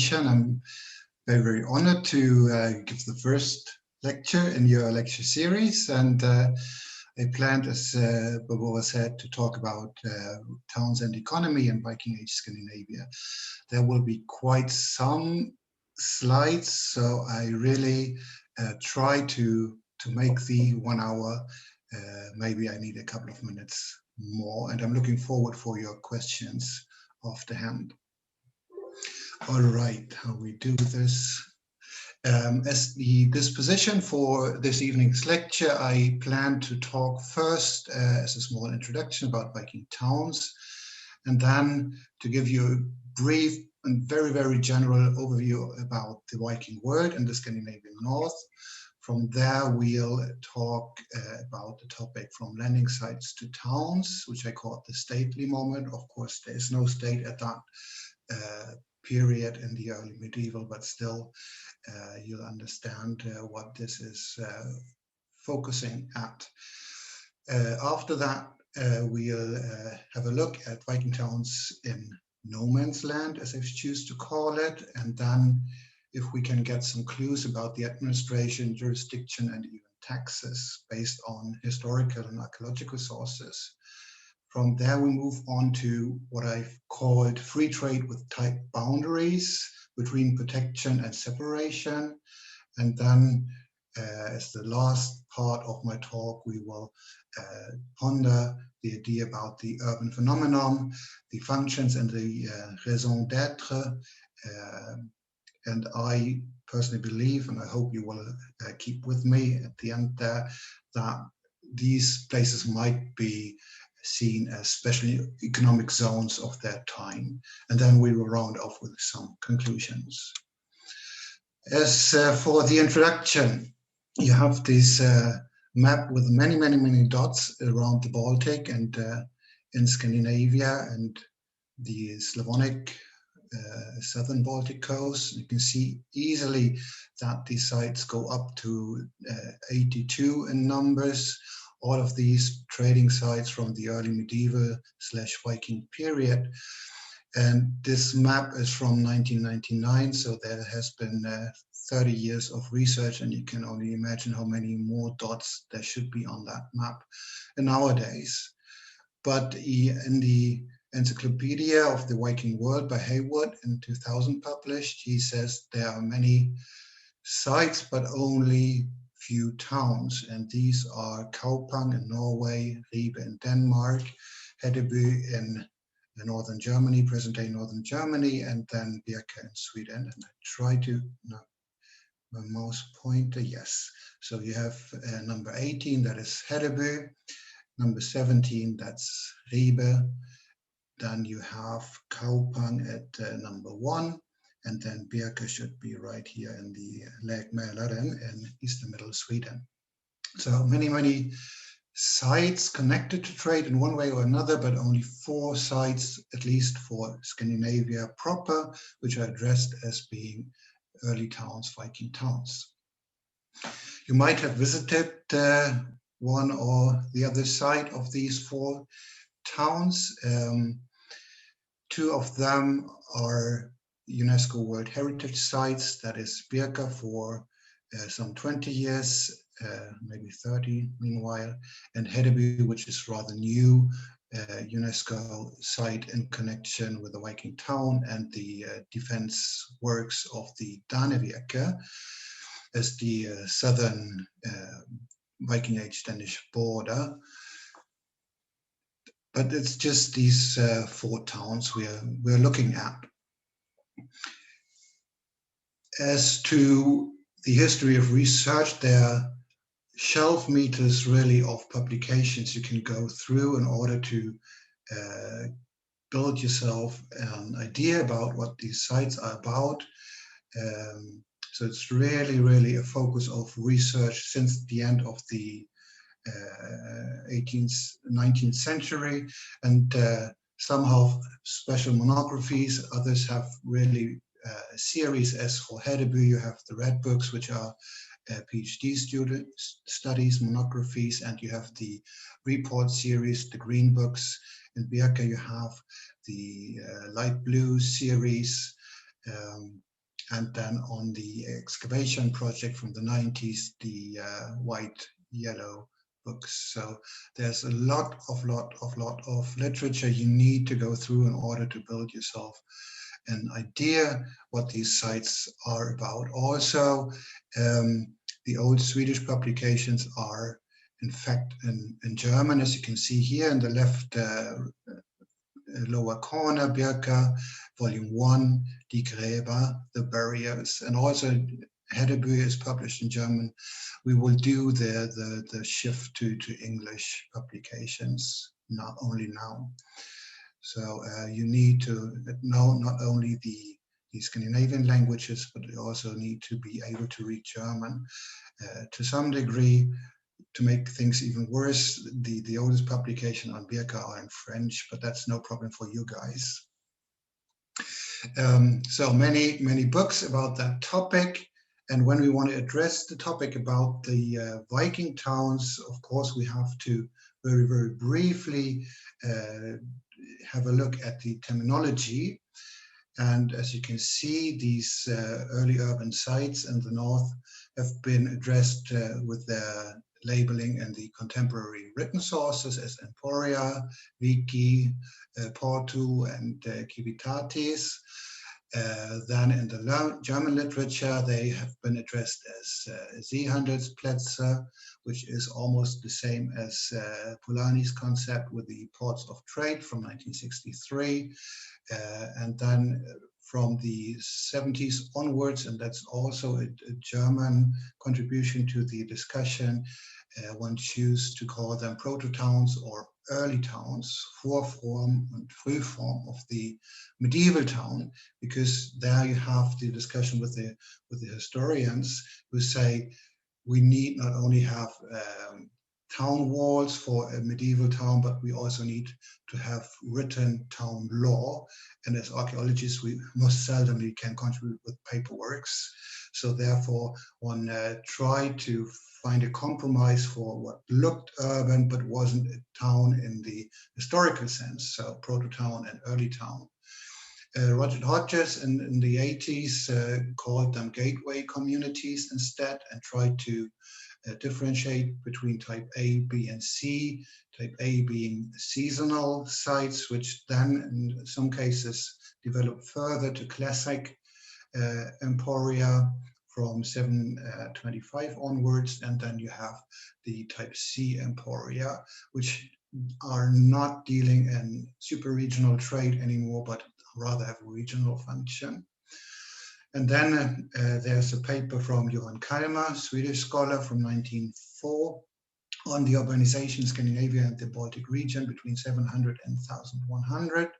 I'm very, very honored to give the first lecture in your lecture series. And I planned, as Barbara said, to talk about towns and economy in Viking-age Scandinavia. There will be quite some slides, so I really try to make the 1 hour. Maybe I need a couple of minutes more, and I'm looking forward for your questions afterhand. All right, how we do this? As the disposition for this evening's lecture, I plan to talk first as a small introduction about Viking towns, and then to give you a brief and very, very general overview about the Viking world and the Scandinavian North. From there, we'll talk about the topic from landing sites to towns, which I call the stately moment. Of course, there is no state at that period in the early medieval, but still you'll understand what this is focusing at. After that, we'll have a look at Viking towns in no man's land, as I choose to call it, and then if we can get some clues about the administration, jurisdiction, and even taxes based on historical and archaeological sources. From there, we move on to what I've called free trade with tight boundaries between protection and separation. And then, as the last part of my talk, we will ponder the idea about the urban phenomenon, the functions and the raison d'etre. And I personally believe, and I hope you will keep with me at the end there, that these places might be seen as special economic zones of their time. And then we will round off with some conclusions. As for the introduction, you have this map with many, many, many dots around the Baltic and in Scandinavia and the Slavonic southern Baltic coast. You can see easily that these sites go up to 82 in numbers. All of these trading sites from the early medieval / Viking period. And this map is from 1999, so there has been 30 years of research, and you can only imagine how many more dots there should be on that map nowadays. But in the Encyclopedia of the Viking World by Hayward in 2000 published, he says there are many sites, but only few towns, and these are Kaupang in Norway, Ribe in Denmark, Hedeby in northern Germany, present-day northern Germany, and then Birka in Sweden. And I try to, no, my mouse pointer, yes. So you have number 18, that is Hedeby, number 17, that's Ribe. Then you have Kaupang at number 1. And then Birka should be right here in the Lake Mälaren in eastern middle Sweden. So many, many sites connected to trade in one way or another, but only 4 sites, at least for Scandinavia proper, which are addressed as being early towns, Viking towns. You might have visited one or the other site of these 4 towns. 2 of them are UNESCO World Heritage Sites, that is Birka for some 20 years, maybe 30 meanwhile, and Hedeby, which is rather new, UNESCO site in connection with the Viking town and the defense works of the Danevirke as the southern Viking Age Danish border. But it's just these 4 towns we're looking at. As to the history of research, there are shelf meters really of publications you can go through in order to build yourself an idea about what these sites are about. So it's really, really a focus of research since the end of the 19th century, and somehow special monographies. Others have really a series. As for Hedeby, you have the red books, which are PhD student studies, monographies, and you have the report series, the green books. In Birka, you have the light blue series. and then on the excavation project from the 90s, the white, yellow books. So there's a lot of literature you need to go through in order to build yourself an idea what these sites are about. Also, the old Swedish publications are in fact in German, as you can see here in the left lower corner, Birka, Volume 1, Die Gräber, The Barriers, and also Hedeby is published in German. We will do the shift to English publications, not only now. So you need to know not only the Scandinavian languages, but you also need to be able to read German. To some degree, to make things even worse, the oldest publication on Birka are in French, but that's no problem for you guys. So many books about that topic. And when we want to address the topic about the Viking towns, of course, we have to very briefly have a look at the terminology. And as you can see, these early urban sites in the north have been addressed with their labeling in the contemporary written sources as Emporia, Viki, Portu, and Civitatis. Then in the German literature, they have been addressed as Seehandelsplätze, which is almost the same as Polanyi's concept with the ports of trade from 1963. And then from the 70s onwards, and that's also a German contribution to the discussion, one chooses to call them proto-towns or early towns, Vorform and Frühform of the medieval town, because there you have the discussion with the historians who say we need not only have town walls for a medieval town, but we also need to have written town law. And as archaeologists, we most seldomly can contribute with paperworks. So therefore, one tried to find a compromise for what looked urban, but wasn't a town in the historical sense, so proto-town and early town. Roger Hodges in the 80s called them gateway communities instead and tried to differentiate between type A, B, and C. Type A being seasonal sites, which then in some cases develop further to classic emporia from 725 onwards. And then you have the type C emporia, which are not dealing in super regional trade anymore, but rather have a regional function. And then there's a paper from Johan Kalmar, Swedish scholar from 1904, on the urbanization in Scandinavia and the Baltic region between 700 and 1100,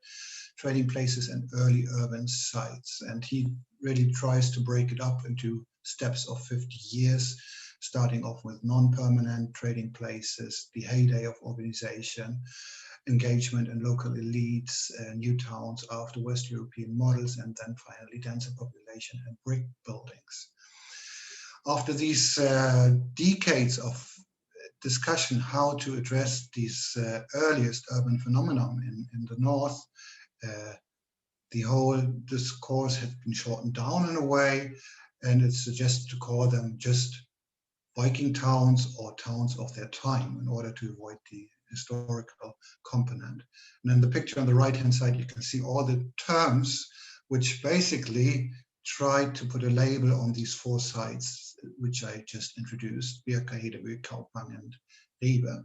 trading places and early urban sites. And he really tries to break it up into steps of 50 years, starting off with non-permanent trading places, the heyday of urbanization, engagement in local elites, new towns after West European models, and then finally denser population and brick buildings. After these decades of discussion how to address these earliest urban phenomenon in the north, the whole discourse had been shortened down in a way, and it's suggested to call them just Viking towns or towns of their time in order to avoid the historical component. And in the picture on the right-hand side, you can see all the terms which basically try to put a label on these four sites, which I just introduced, Birka, Hedeby, Kaupang, and Ribe.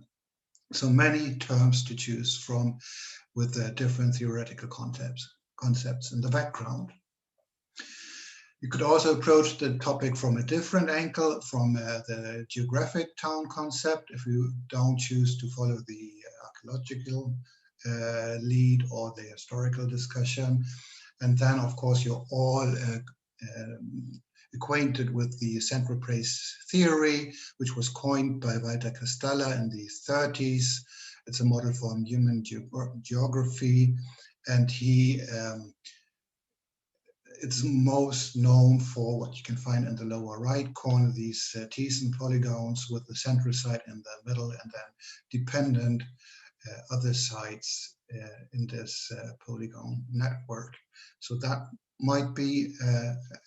So many terms to choose from with different theoretical concepts in the background. You could also approach the topic from a different angle, from the geographic town concept, if you don't choose to follow the archaeological lead or the historical discussion. And then, of course, you're all acquainted with the central place theory, which was coined by Walter Castella in the 30s. It's a model for human geography, and he it's most known for what you can find in the lower right corner, these Thyssen polygons with the central site in the middle and then dependent other sites in this polygon network. So that might be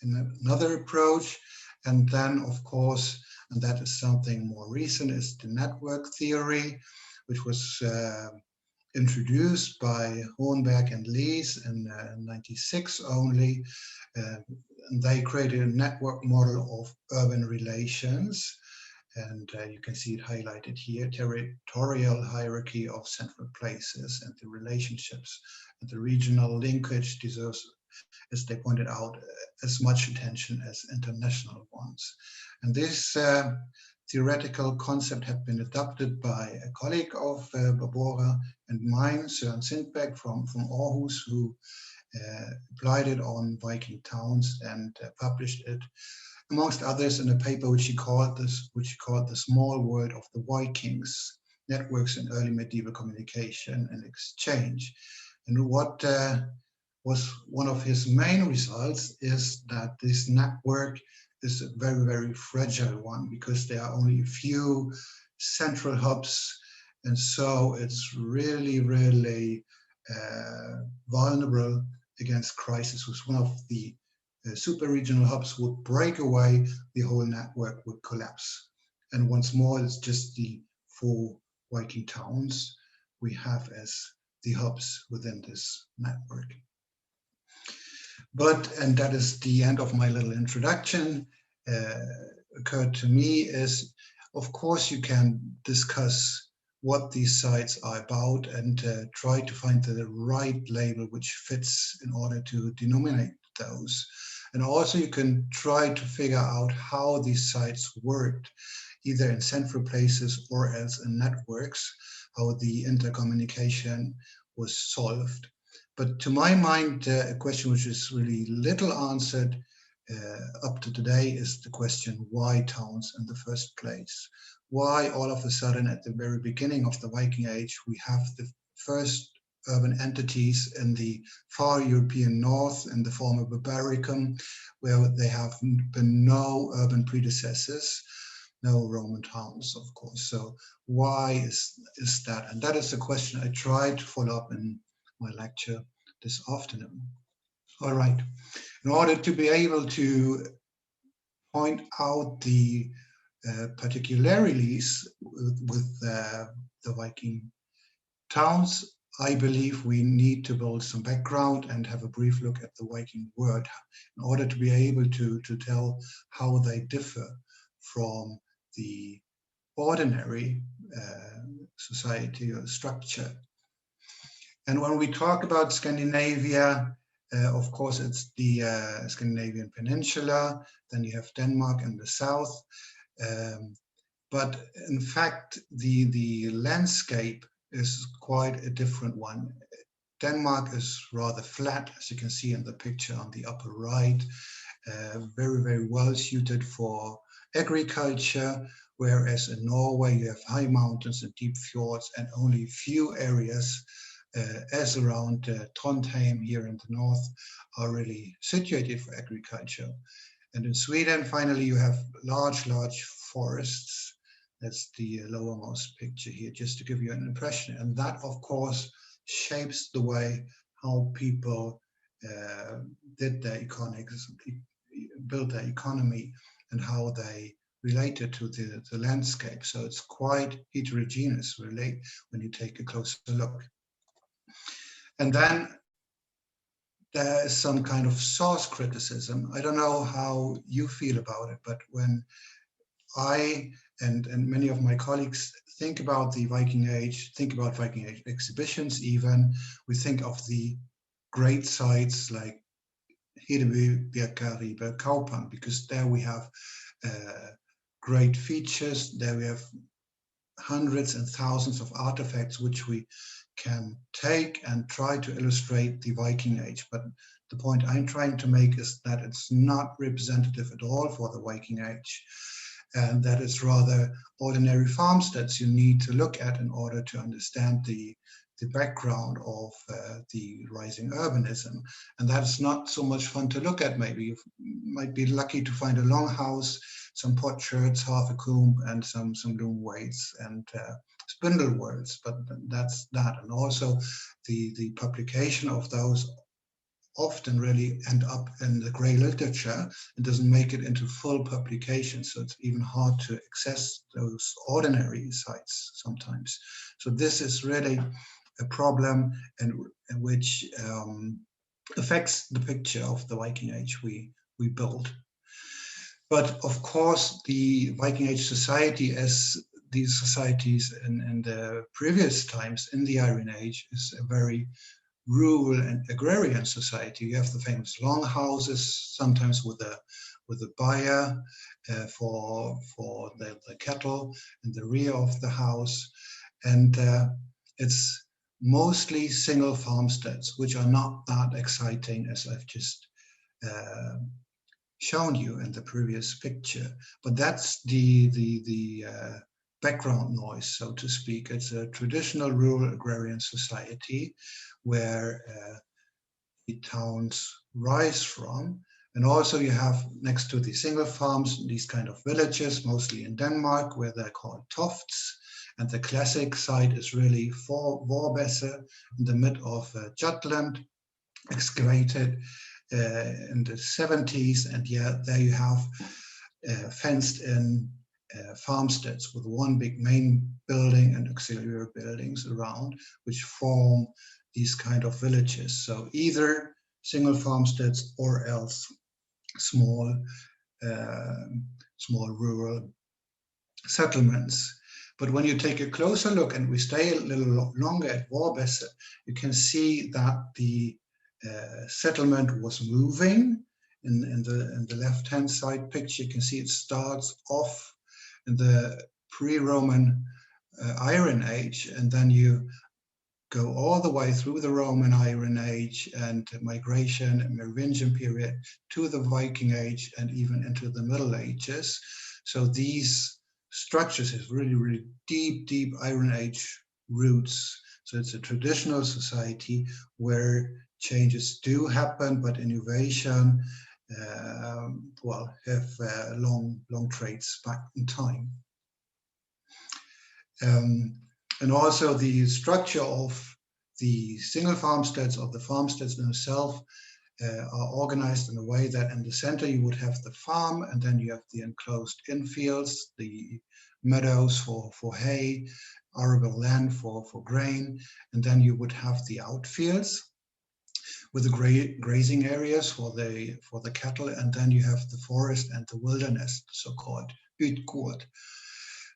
another approach. And then, of course, and that is something more recent, is the network theory, which was introduced by Hohenberg and Lees in 96 only. And they created a network model of urban relations. And you can see it highlighted here, territorial hierarchy of central places and the relationships and the regional linkage deserves, as they pointed out, as much attention as international ones. And this theoretical concept had been adopted by a colleague of Barbora and mine, Søren Sindbæk from Aarhus, who applied it on Viking towns and published it, amongst others, in a paper which he called the Small World of the Vikings: Networks in Early Medieval Communication and Exchange. And what was one of his main results is that this network is a very, very fragile one, because there are only a few central hubs, and so it's really, really vulnerable against crisis. With one of the super regional hubs would break away, the whole network would collapse. And once more, it's just the 4 Viking towns we have as the hubs within this network. But, and that is the end of my little introduction, occurred to me is, of course, you can discuss what these sites are about and try to find the right label which fits in order to denominate those. And also you can try to figure out how these sites worked, either in central places or as in networks, how the intercommunication was solved. But to my mind, a question which is really little answered up to today is the question, why towns in the first place? Why all of a sudden at the very beginning of the Viking Age we have the first urban entities in the far European north, in the former Barbaricum, where there have been no urban predecessors, no Roman towns, of course. So why is that? And that is a question I tried to follow up in my lecture this afternoon. All right. In order to be able to point out the particularities with the Viking towns, I believe we need to build some background and have a brief look at the Viking word in order to be able to tell how they differ from the ordinary society or structure. And when we talk about Scandinavia, of course, it's the Scandinavian peninsula, then you have Denmark in the south. But in fact, the landscape is quite a different one. Denmark is rather flat, as you can see in the picture on the upper right, very, very well suited for agriculture, whereas in Norway you have high mountains and deep fjords and only few areas as around Trondheim here in the north are really situated for agriculture. And in Sweden, finally, you have large forests. That's the lowermost picture here, just to give you an impression. And that, of course, shapes the way how people did their economics, built their economy, and how they related to the landscape. So it's quite heterogeneous, really, when you take a closer look. And then there is some kind of source criticism. I don't know how you feel about it, but when I and many of my colleagues think about the Viking Age, think about Viking Age exhibitions even, we think of the great sites like Hedeby, Birka, Kaupang, because there we have great features, there we have hundreds and thousands of artifacts which we can take and try to illustrate the Viking Age. But the point I'm trying to make is that it's not representative at all for the Viking Age, and that it's rather ordinary farmsteads you need to look at in order to understand the background of the rising urbanism. And that's not so much fun to look at. Maybe you might be lucky to find a longhouse, some potsherds, half a comb, and some loom weights and spindle whorls, but that's that. And also the publication of those often really end up in the grey literature and doesn't make it into full publication. So it's even hard to access those ordinary sites sometimes. So this is really a problem and which affects the picture of the Viking Age we built. But of course, the Viking Age society, as these societies in the previous times in the Iron Age, is a very rural and agrarian society. You have the famous longhouses, sometimes with a byre for the cattle in the rear of the house, and it's mostly single farmsteads, which are not that exciting as I've just shown you in the previous picture. But that's the background noise, so to speak. It's a traditional rural agrarian society where the towns rise from. And also you have next to the single farms, these kind of villages, mostly in Denmark, where they're called tofts. And the classic site is really Vorbesse in the mid of Jutland, excavated in the 70s. And yeah, there you have fenced in farmsteads with one big main building and auxiliary buildings around, which form these kind of villages. So either single farmsteads or else small rural settlements. But when you take a closer look, and we stay a little longer at Vorbesse, you can see that the settlement was moving. In the left-hand side picture, you can see it starts off in the pre-Roman Iron Age, and then you go all the way through the Roman Iron Age and migration and Merovingian period to the Viking Age and even into the Middle Ages. So these structures have really, really deep Iron Age roots. So it's a traditional society where changes do happen, but innovation, have long traits back in time. And also the structure of the single farmsteads or the farmsteads themselves are organized in a way that in the center you would have the farm, and then you have the enclosed infields, the meadows for hay, arable land for grain, and then you would have the outfields with the grazing areas for the cattle, and then you have the forest and the wilderness, so-called utgård.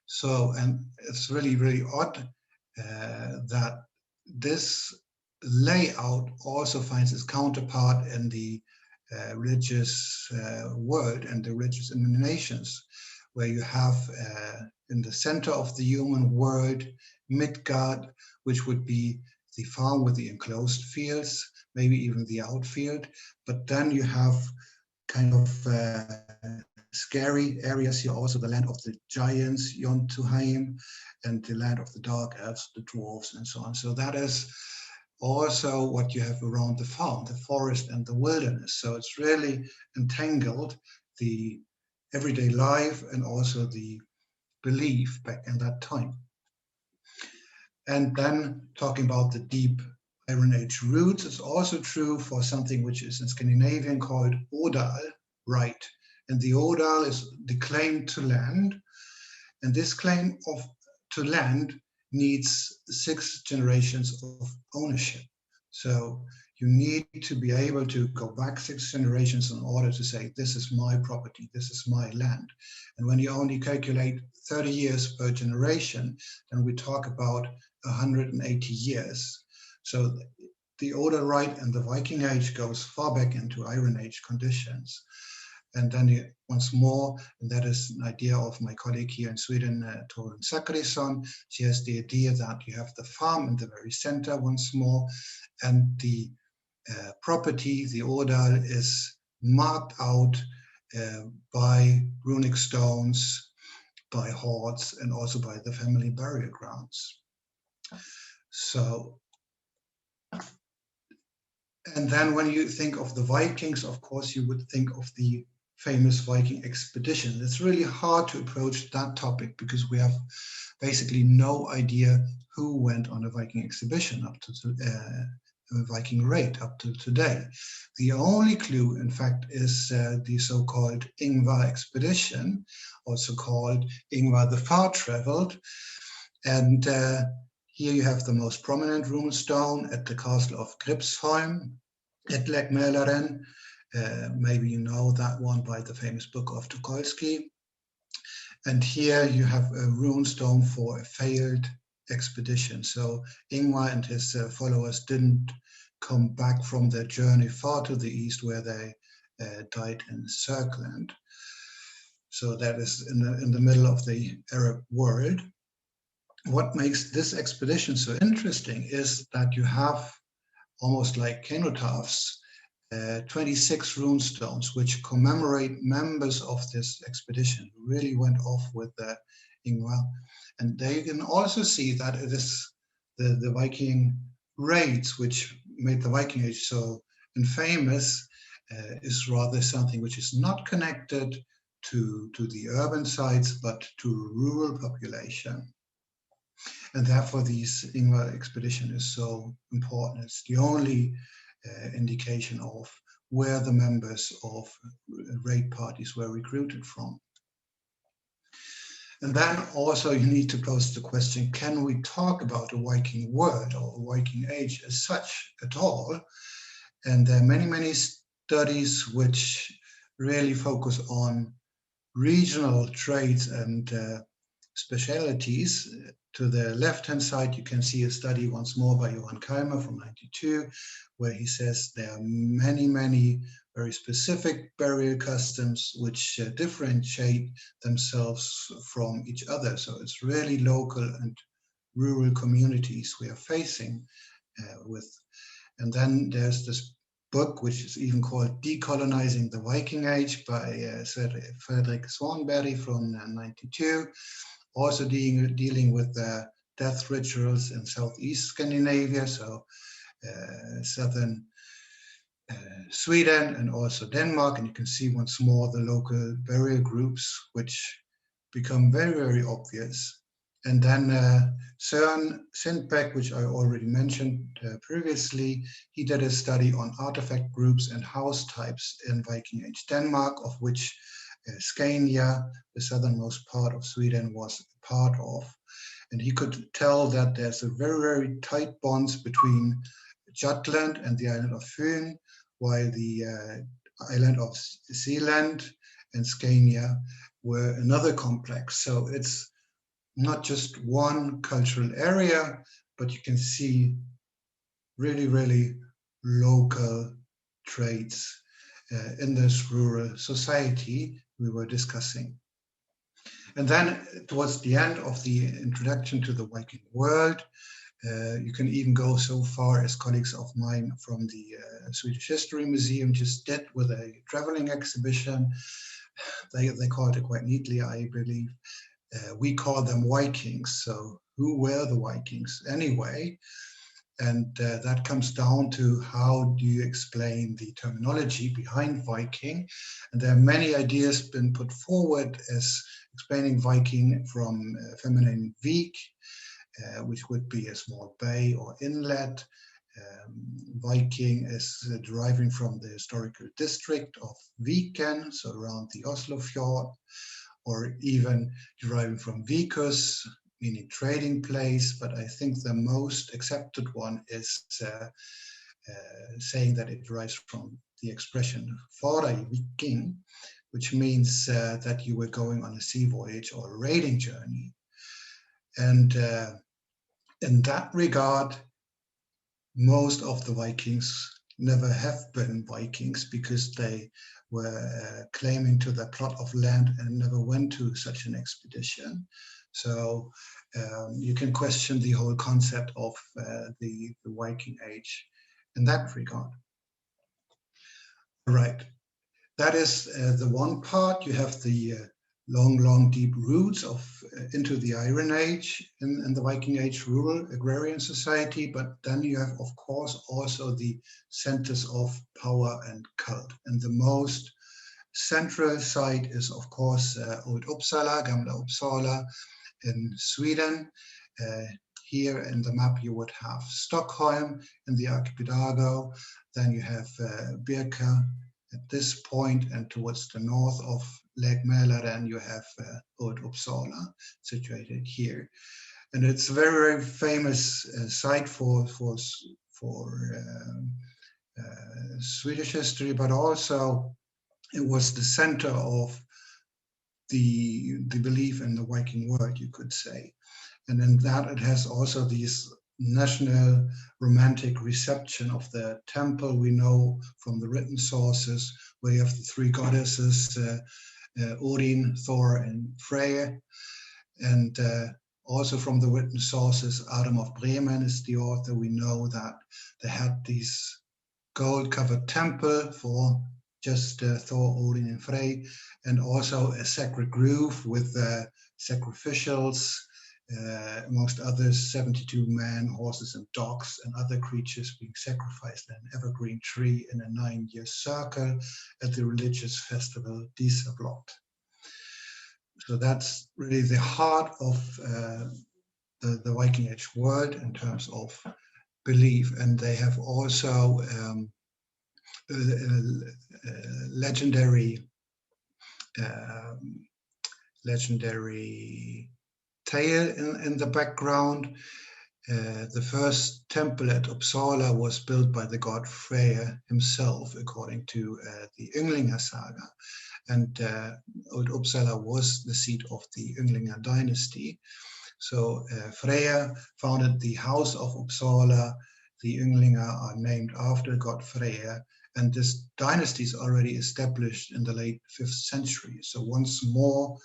So, and it's really, really odd that this layout also finds its counterpart in the religious world and the religious nations, where you have in the center of the human world Midgard, which would be the farm with the enclosed fields, maybe even the outfield. But then you have kind of scary areas here, also the land of the giants, Jotunheim, and the land of the dark elves, the dwarves, and so on. So that is also what you have around the farm, the forest and the wilderness. So it's really entangled, the everyday life and also the belief back in that time. And then talking about the deep Iron Age roots, it's also true for something which is in Scandinavian called odal right. And the odal is the claim to land. And this claim to land needs 6 generations of ownership. So you need to be able to go back 6 generations in order to say, this is my property, this is my land. And when you only calculate 30 years per generation, then we talk about 180 years. So the odal right in the Viking Age goes far back into Iron Age conditions. And then once more, and that is an idea of my colleague here in Sweden, Torun Zachariasson. She has the idea that you have the farm in the very center once more, and the property, the odal, is marked out by runic stones, by hoards, and also by the family burial grounds. So, and then when you think of the Vikings, of course, you would think of the famous Viking expedition. It's really hard to approach that topic because we have basically no idea who went on a Viking expedition up to Viking raid up to today. The only clue, in fact, is the so-called Ingvar expedition, also called Ingvar the Far-Traveled. And here you have the most prominent rune stone at the castle of Gripsholm at Lake Mälaren. Maybe you know that one by the famous book of Tucholsky. And here you have a rune stone for a failed expedition. So Ingvar and his followers didn't come back from their journey far to the east, where they died in Circland. So that is in the middle of the Arab world. What makes this expedition so interesting is that you have, almost like cenotaphs, 26 rune stones which commemorate members of this expedition who really went off with Ingvar. And there you can also see that it is the Viking raids which made the Viking Age so infamous, is rather something which is not connected to the urban sites, but to rural population. And therefore, this Ingvar expedition is so important. It's the only indication of where the members of raid parties were recruited from. And then also you need to pose the question, can we talk about a Viking world or a Viking age as such at all? And there are many, many studies which really focus on regional traits and specialities. To the left-hand side, you can see a study once more by Johan Kalmring from '92, where he says there are many, many very specific burial customs which differentiate themselves from each other. So it's really local and rural communities we are facing with. And then there's this book, which is even called Decolonizing the Viking Age by Fredrik Swanberg from '92. Also dealing with death rituals in southeast Scandinavia, so southern Sweden and also Denmark. And you can see once more the local burial groups, which become very, very obvious. And then Søren Sindbæk, which I already mentioned previously, he did a study on artifact groups and house types in Viking Age Denmark, of which Scania, the southernmost part of Sweden, was a part of. And he could tell that there's a very, very tight bonds between Jutland and the island of Fyn, while the island of Zealand and Scania were another complex. So it's not just one cultural area, but you can see really, really local traits in this rural society we were discussing. And then towards the end of the introduction to the Viking world, you can even go so far as colleagues of mine from the Swedish History Museum just did with a traveling exhibition. They called it quite neatly, I believe. We call them Vikings. So who were the Vikings anyway? And that comes down to how do you explain the terminology behind Viking? And there are many ideas been put forward as explaining Viking from feminine Vik, which would be a small bay or inlet. Viking is deriving from the historical district of Viken, so around the Oslo fjord, or even deriving from Vikus, meaning trading place. But I think the most accepted one is saying that it derives from the expression "fara viking," which means that you were going on a sea voyage or a raiding journey. And in that regard, most of the Vikings never have been Vikings because they were claiming to their plot of land and never went to such an expedition. So you can question the whole concept of the Viking Age in that regard. Right. That is the one part. You have the long, deep roots into the Iron Age in the Viking Age rural agrarian society. But then you have, of course, also the centers of power and cult. And the most central site is, of course, Old Uppsala, Gamla Uppsala in Sweden. here in the map you would have Stockholm in the archipelago, then you have Birka at this point, and towards the north of Lake Mälaren you have Old Uppsala situated here. And it's a very, very famous site for Swedish history, but also it was the center of the belief in the Viking world, you could say. And in that it has also these national romantic reception of the temple. We know from the written sources where you have the three goddesses, Odin, Thor, and Freyr. And also from the written sources, Adam of Bremen is the author. We know that they had this gold-covered temple for just Thor, Odin, and Frey, and also a sacred grove with sacrificials, amongst others, 72 men, horses, and dogs, and other creatures being sacrificed in an evergreen tree in a 9-year circle at the religious festival Disablot. So that's really the heart of the Viking Age world in terms of belief. And they have also legendary tale in the background. The first temple at Uppsala was built by the god Freyr himself, according to the Ynglinga saga. And Old Uppsala was the seat of the Ynglinga dynasty. So Freyr founded the house of Uppsala. The Ynglinga are named after god Freyr, and this dynasty is already established in the late 5th century. So once more,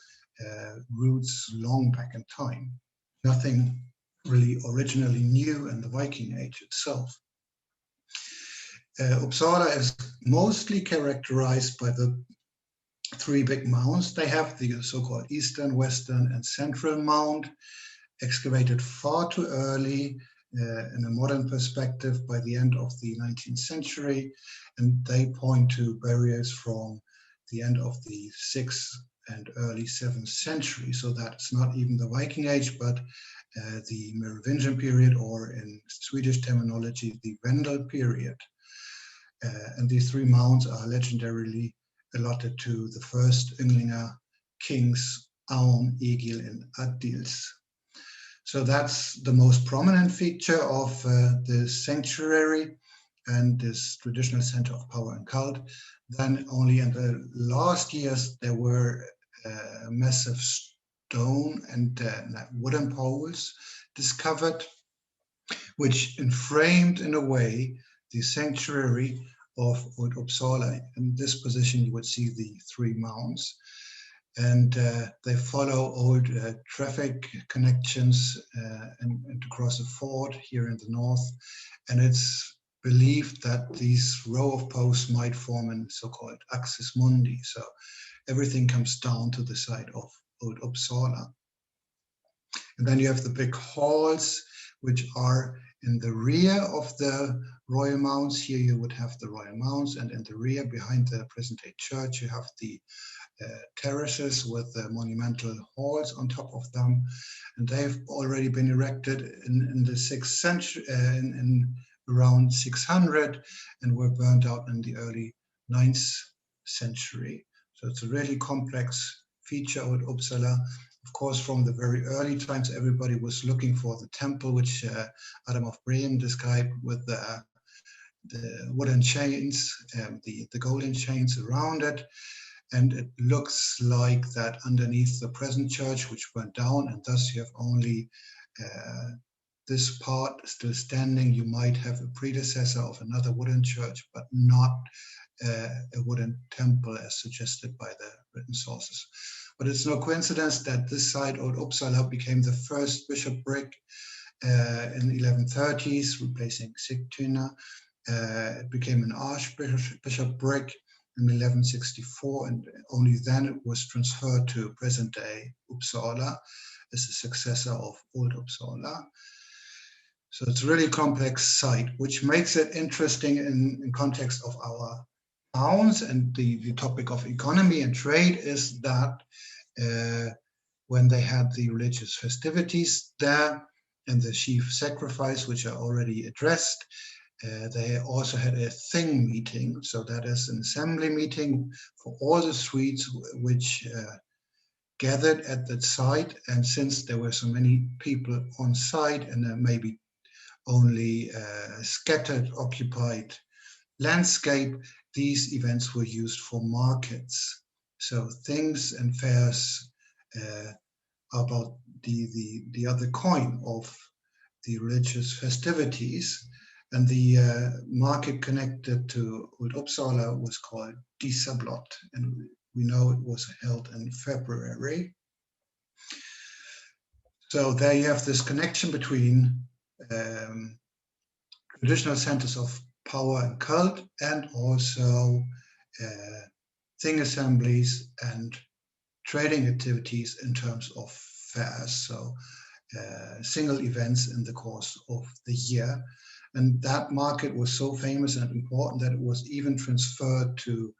roots long back in time. Nothing really originally new in the Viking Age itself. Uppsala is mostly characterized by the three big mounds. They have the so-called Eastern, Western, and Central Mound, excavated far too early in a modern perspective by the end of the 19th century, and they point to burials from the end of the 6th and early 7th century. So that's not even the Viking Age, but the Merovingian period, or in Swedish terminology, the Vendel period. And these three mounds are legendarily allotted to the first Ynglinga kings, Aun, Egil, and Adils. So that's the most prominent feature of the sanctuary and this traditional center of power and cult. Then only in the last years there were massive stone and wooden poles discovered, which enframed in a way the sanctuary of Old Uppsala. In this position you would see the three mounds, and they follow old traffic connections and across the ford here in the north, and it's believed that these row of posts might form a so-called axis mundi, so everything comes down to the side of Old Uppsala. And then you have the big halls, which are in the rear of the royal mounds. Here you would have the royal mounds, and in the rear, behind the present-day church, you have the terraces with the monumental halls on top of them. And they've already been erected in the 6th century, in around 600, and were burned out in the early 9th century. So it's a really complex feature of Uppsala. Of course, from the very early times, everybody was looking for the temple, which Adam of Bremen described with the wooden chains, the golden chains around it. And it looks like that underneath the present church, which went down, and thus you have only this part still standing. You might have a predecessor of another wooden church, but not a wooden temple as suggested by the written sources. But it's no coincidence that this site, Old Uppsala, became the first bishopric in the 1130s, replacing Sigtuna. It became an archbishopric in 1164, and only then it was transferred to present-day Uppsala as a successor of Old Uppsala. So it's a really complex site, which makes it interesting in context of our towns. And the topic of economy and trade is that when they had the religious festivities there, and the chief sacrifice, which I already addressed. They also had a thing meeting, so that is an assembly meeting for all the Swedes which gathered at that site. And since there were so many people on site and maybe only scattered occupied landscape, these events were used for markets. So things and fairs about the other coin of the religious festivities. And the market connected to Old Uppsala was called Disablot, and we know it was held in February. So there you have this connection between traditional centers of power and cult, and also thing assemblies and trading activities in terms of fairs. So single events in the course of the year. And that market was so famous and important that it was even transferred to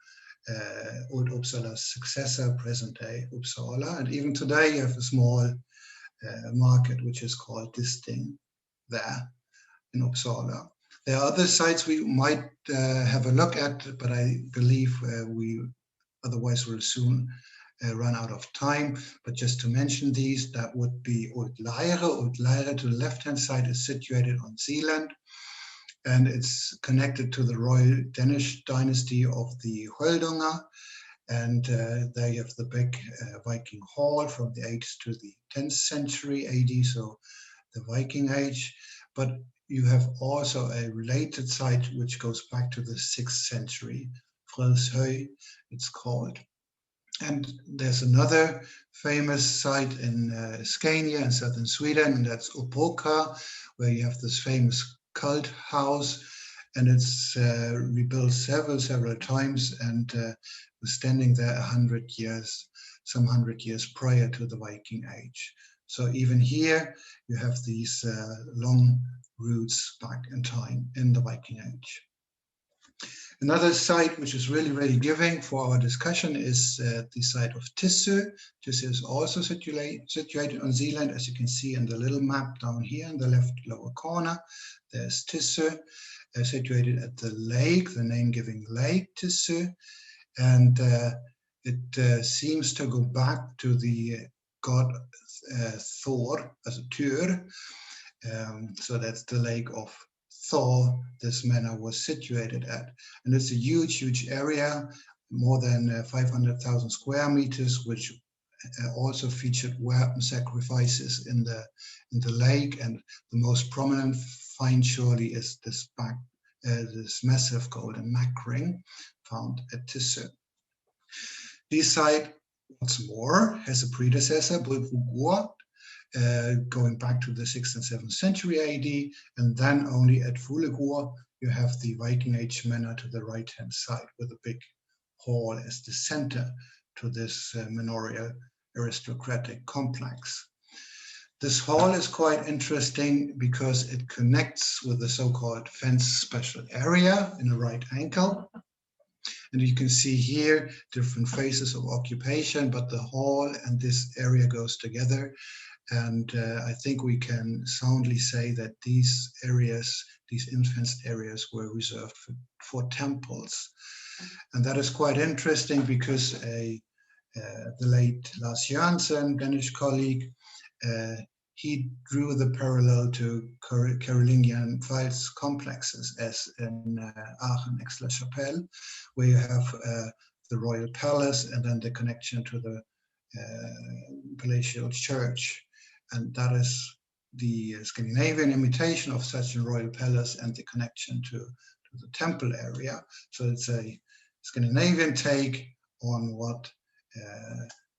Old Uppsala's successor, present-day Uppsala. And even today you have a small market which is called Disting there in Uppsala. There are other sites we might have a look at, but I believe we otherwise will soon run out of time. But just to mention these, that would be Old Leire. Old Leire to the left-hand side is situated on Zealand, and it's connected to the royal Danish dynasty of the Holdunga. And there you have the big Viking hall from the 8th to the 10th century AD, so the Viking Age. But you have also a related site which goes back to the 6th century, Fröshöj it's called. And there's another famous site in Scania in southern Sweden, and that's Opoka, where you have this famous cult house, and it's rebuilt several times, and was standing there some 100 years prior to the Viking Age. So even here you have these long roots back in time in the Viking Age. Another site which is really giving for our discussion is the site of Tissø. Tissø is also situated on Zealand, as you can see in the little map down here in the left lower corner. There's Tissø, situated at the lake, the name-giving lake Tissø, and it seems to go back to the god Thor as a Tyr. So that's the lake of Thor this manor was situated at. And it's a huge area, more than 500,000 square meters, which also featured weapon sacrifices in the lake. And the most prominent find surely is this massive golden knack ring found at Tissø. This site, what's more, has a predecessor, Brugvogård, going back to the 6th and 7th century AD, and then only at Fuglagård you have the Viking Age manor to the right-hand side with a big hall as the center to this manorial aristocratic complex. This hall is quite interesting because it connects with the so-called fence special area in a right angle. And you can see here different phases of occupation, but the hall and this area goes together. And I think we can soundly say that these areas, these infenced areas, were reserved for temples. And that is quite interesting because the late Lars Jørgensen, Danish colleague, he drew the parallel to Carolingian Pfalz complexes, as in Aachen, Aix-la-Chapelle, where you have the royal palace and then the connection to the palatial church. And that is the Scandinavian imitation of such a royal palace and the connection to the temple area. So it's a Scandinavian take on what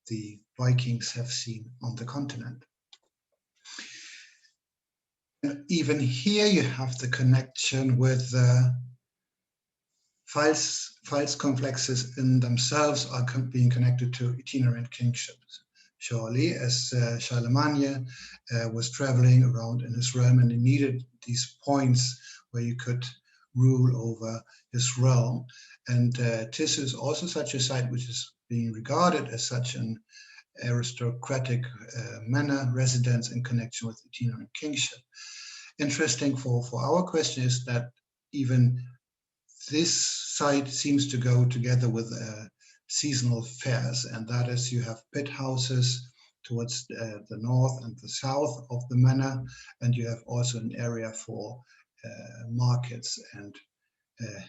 the Vikings have seen on the continent. And even here you have the connection with Pfalz complexes in themselves are being connected to itinerant kingships. Surely, as Charlemagne was traveling around in his realm and he needed these points where you could rule over his realm. And Tissø is also such a site which is being regarded as such an aristocratic manor residence in connection with itinerant kingship. Interesting for our question is that even this site seems to go together with seasonal fairs, and that is you have pit houses towards the north and the south of the manor, and you have also an area for markets and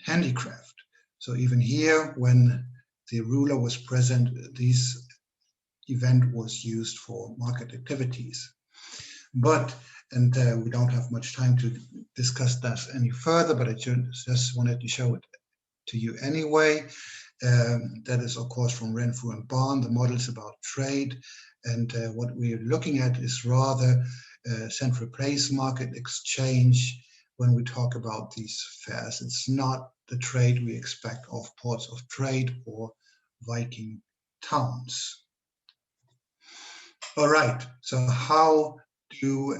handicraft. So even here, when the ruler was present, this event was used for market activities. But, and we don't have much time to discuss that any further, but I just wanted to show it to you anyway. That is, of course, from Renfrew and Barn, the models about trade. And what we're looking at is rather central place market exchange when we talk about these fairs. It's not the trade we expect of ports of trade or Viking towns. All right, so how do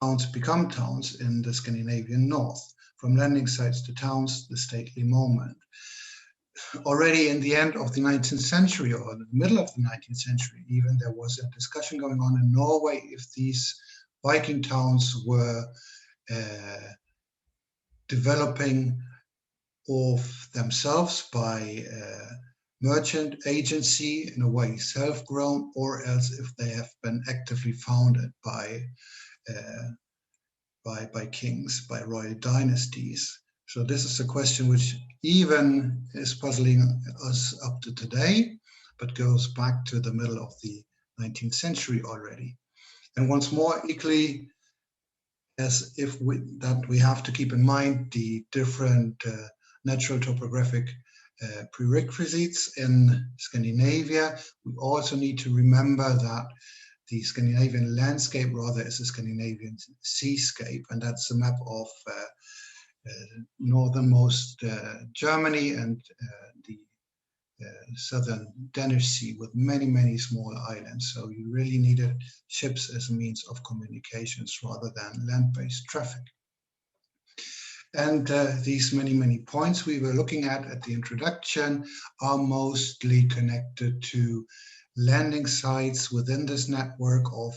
towns become towns in the Scandinavian north? From landing sites to towns, the stately moment. Already in the end of the 19th century, or the middle of the 19th century even, there was a discussion going on in Norway if these Viking towns were developing of themselves by merchant agency, in a way self-grown, or else if they have been actively founded by kings, by royal dynasties. So this is a question which even is puzzling us up to today, but goes back to the middle of the 19th century already. And once more, equally as if we have to keep in mind the different natural topographic prerequisites in Scandinavia, we also need to remember that the Scandinavian landscape rather is a Scandinavian seascape, and that's a map of northernmost Germany and the southern Danish Sea with many, many small islands. So you really needed ships as a means of communications rather than land-based traffic. And these many, many points we were looking at the introduction are mostly connected to landing sites within this network of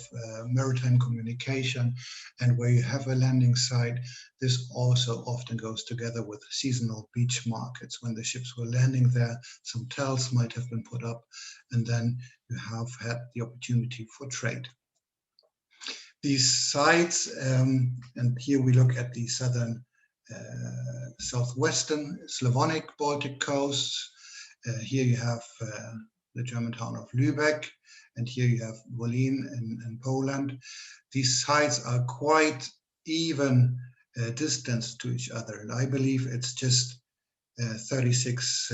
maritime communication. And where you have a landing site, this also often goes together with seasonal beach markets. When the ships were landing there, some tells might have been put up, and then you have had the opportunity for trade. These sites, and here we look at the southern southwestern Slavonic Baltic coasts. Here you have the German town of Lübeck, and here you have Wolin in Poland. These sites are quite even distance to each other, and I believe it's just 36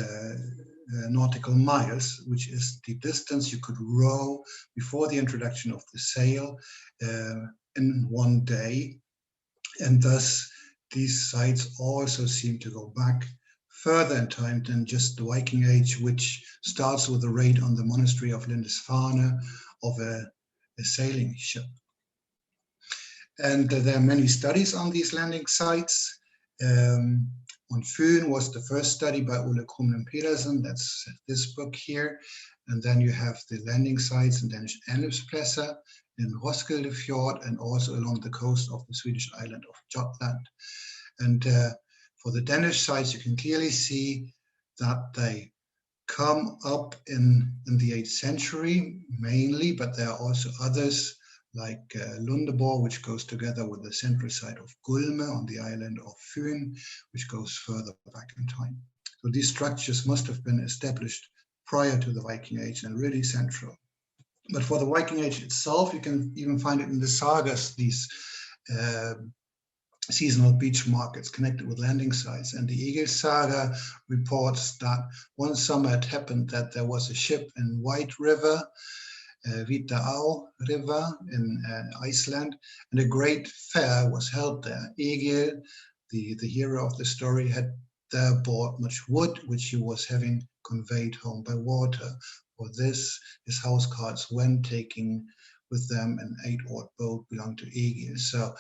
nautical miles, which is the distance you could row before the introduction of the sail in one day, and thus these sites also seem to go back further in time than just the Viking Age, which starts with a raid on the monastery of Lindisfarne of a sailing ship. And there are many studies on these landing sites. On Fyn was the first study by Ole Krumlund Pedersen, that's this book here. And then you have the landing sites in Danish Anløbspladser, in Roskilde Fjord, and also along the coast of the Swedish island of Jutland. And for the Danish sites, you can clearly see that they come up in the 8th century mainly, but there are also others like Lundeborg, which goes together with the central site of Gulme on the island of Fyn, which goes further back in time. So these structures must have been established prior to the Viking Age and really central. But for the Viking Age itself, you can even find it in the sagas, these seasonal beach markets connected with landing sites. And the Egil saga reports that one summer it happened that there was a ship in White River, Vitaá River in Iceland, and a great fair was held there. Egil, the hero of the story, had there bought much wood, which he was having conveyed home by water. For this, his house carls went, taking with them an 8-oared boat belonging to Egil. So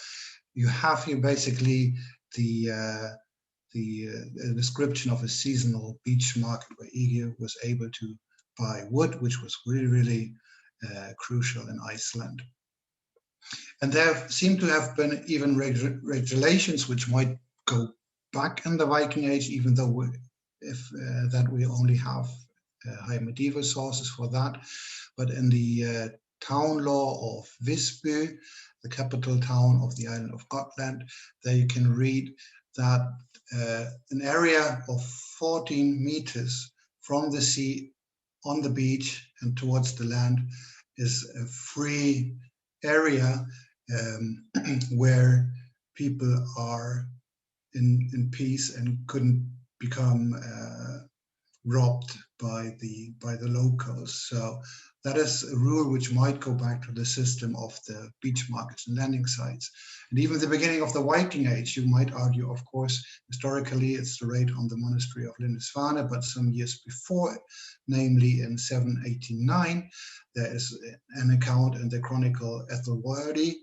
you have here basically the description of a seasonal beach market where Egil was able to buy wood, which was really, really crucial in Iceland. And there seem to have been even regulations which might go back in the Viking Age, even though we only have high medieval sources for that. But in the town law of Visby, the capital town of the island of Gotland, there you can read that an area of 14 meters from the sea on the beach and towards the land is a free area where people are in peace and couldn't become robbed by the locals. So that is a rule which might go back to the system of the beach markets and landing sites. And even the beginning of the Viking Age, you might argue, of course, historically it's the raid on the monastery of Lindisfarne, but some years before, namely in 789, there is an account in the Chronicle Ethelwaldi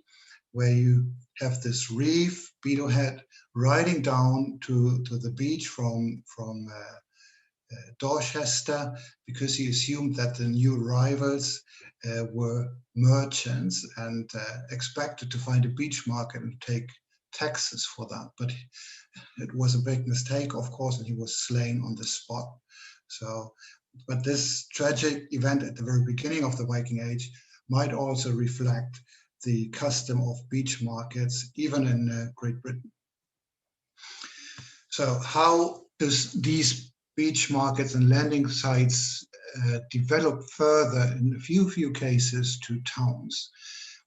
where you have this reef, Beetlehead, riding down to the beach from Dorchester, because he assumed that the new arrivals were merchants and expected to find a beach market and take taxes for that. But it was a big mistake, of course, and he was slain on the spot. So, but this tragic event at the very beginning of the Viking Age might also reflect the custom of beach markets, even in Great Britain. So how does these beach markets and landing sites develop further in a few cases to towns?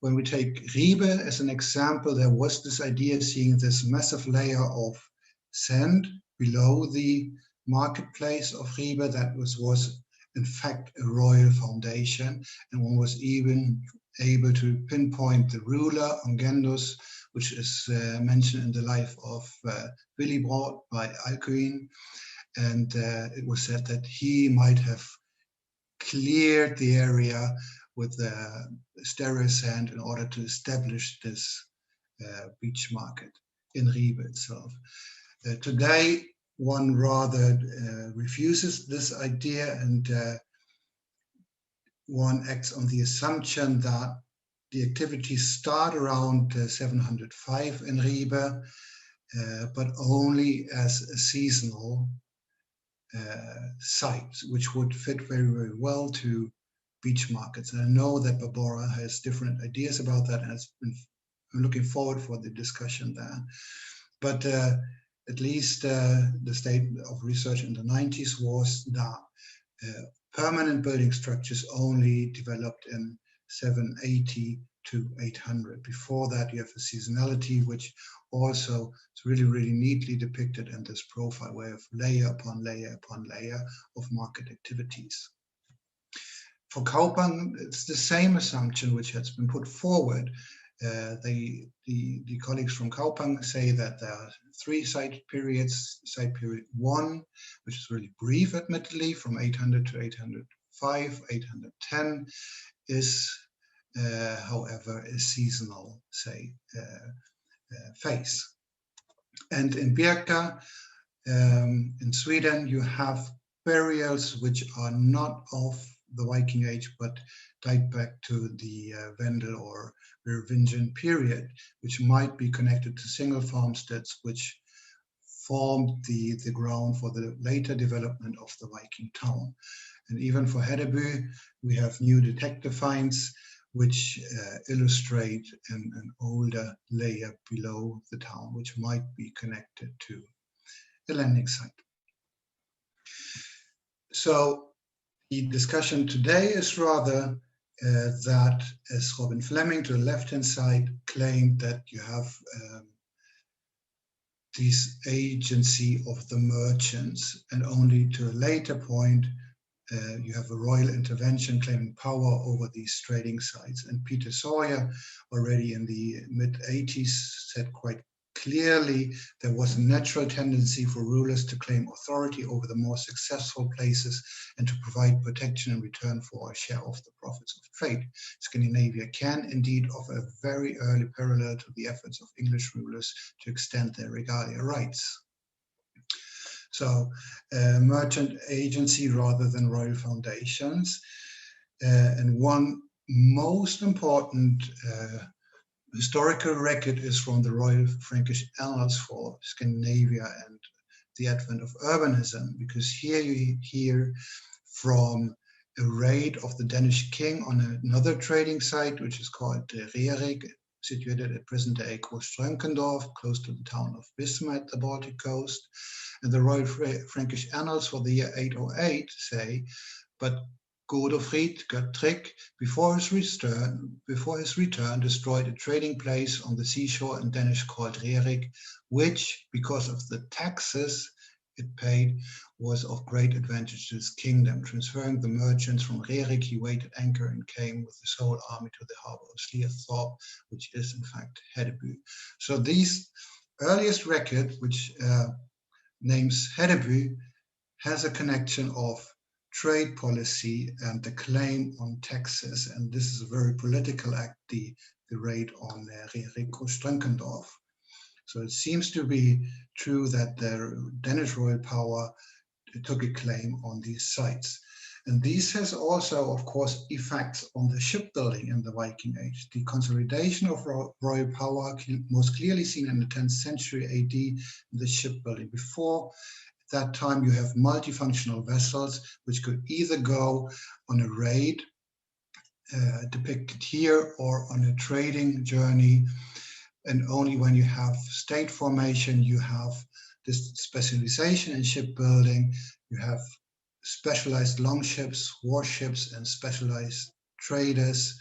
When we take Ribe as an example, there was this idea seeing this massive layer of sand below the marketplace of Ribe that was in fact a royal foundation, and one was even able to pinpoint the ruler Ongendus, which is mentioned in the life of Willibrord by Alcuin. And it was said that he might have cleared the area with stereo sand in order to establish this beach market in Ribe itself. Today, one rather refuses this idea, and one acts on the assumption that the activities start around 705 in Ribe, but only as a seasonal site, which would fit very, very well to beach markets. And I know that Barbara has different ideas about that, and I'm looking forward for the discussion there. But at least the state of research in the 90s was that permanent building structures only developed in 780 to 800. Before that, you have a seasonality, which also is really, really neatly depicted in this profile, where you have layer upon layer upon layer of market activities. For Kaupang, it's the same assumption which has been put forward. The colleagues from Kaupang say that there are three site periods. Site period 1, which is really brief, admittedly, from 800 to 805, 810, is, however, a seasonal, phase. And in Birka, in Sweden, you have burials which are not of the Viking Age, but date back to the Vendel or Merovingian period, which might be connected to single farmsteads, which formed the ground for the later development of the Viking town. And even for Hedeby, we have new detector finds which illustrate an older layer below the town, which might be connected to the landing site. So the discussion today is rather that, as Robin Fleming to the left-hand side claimed, that you have this agency of the merchants, and only to a later point you have a royal intervention claiming power over these trading sites. And Peter Sawyer, already in the mid-80s, said quite clearly there was a natural tendency for rulers to claim authority over the more successful places and to provide protection in return for a share of the profits of trade. Scandinavia can indeed offer a very early parallel to the efforts of English rulers to extend their regalia rights. So merchant agency rather than royal foundations. And one most important historical record is from the Royal Frankish Annals for Scandinavia and the advent of urbanism, because here you hear from a raid of the Danish king on another trading site, which is called Rerik, situated at present-day Groß-Strönkendorf, close to the town of Wismar at the Baltic coast. And the Royal Frankish Annals for the year 808 say, but Godofrid Göttrig, before his return, destroyed a trading place on the seashore in Danish called Rerik, which, because of the taxes it paid, was of great advantage to his kingdom. Transferring the merchants from Rerik, he weighed anchor and came with his whole army to the harbor of Sleethorp, which is in fact Hedeby. So these earliest record, which names Hedeby, has a connection of trade policy and the claim on taxes, and this is a very political act, the raid on Rerik Groß-Strönkendorf. So it seems to be true that the Danish royal power took a claim on these sites. And this has also, of course, effects on the shipbuilding in the Viking Age. The consolidation of royal power most clearly seen in the 10th century AD in the shipbuilding. Before that time, you have multifunctional vessels which could either go on a raid, depicted here, or on a trading journey. And only when you have state formation, you have this specialization in shipbuilding. You have specialized longships, warships, and specialized traders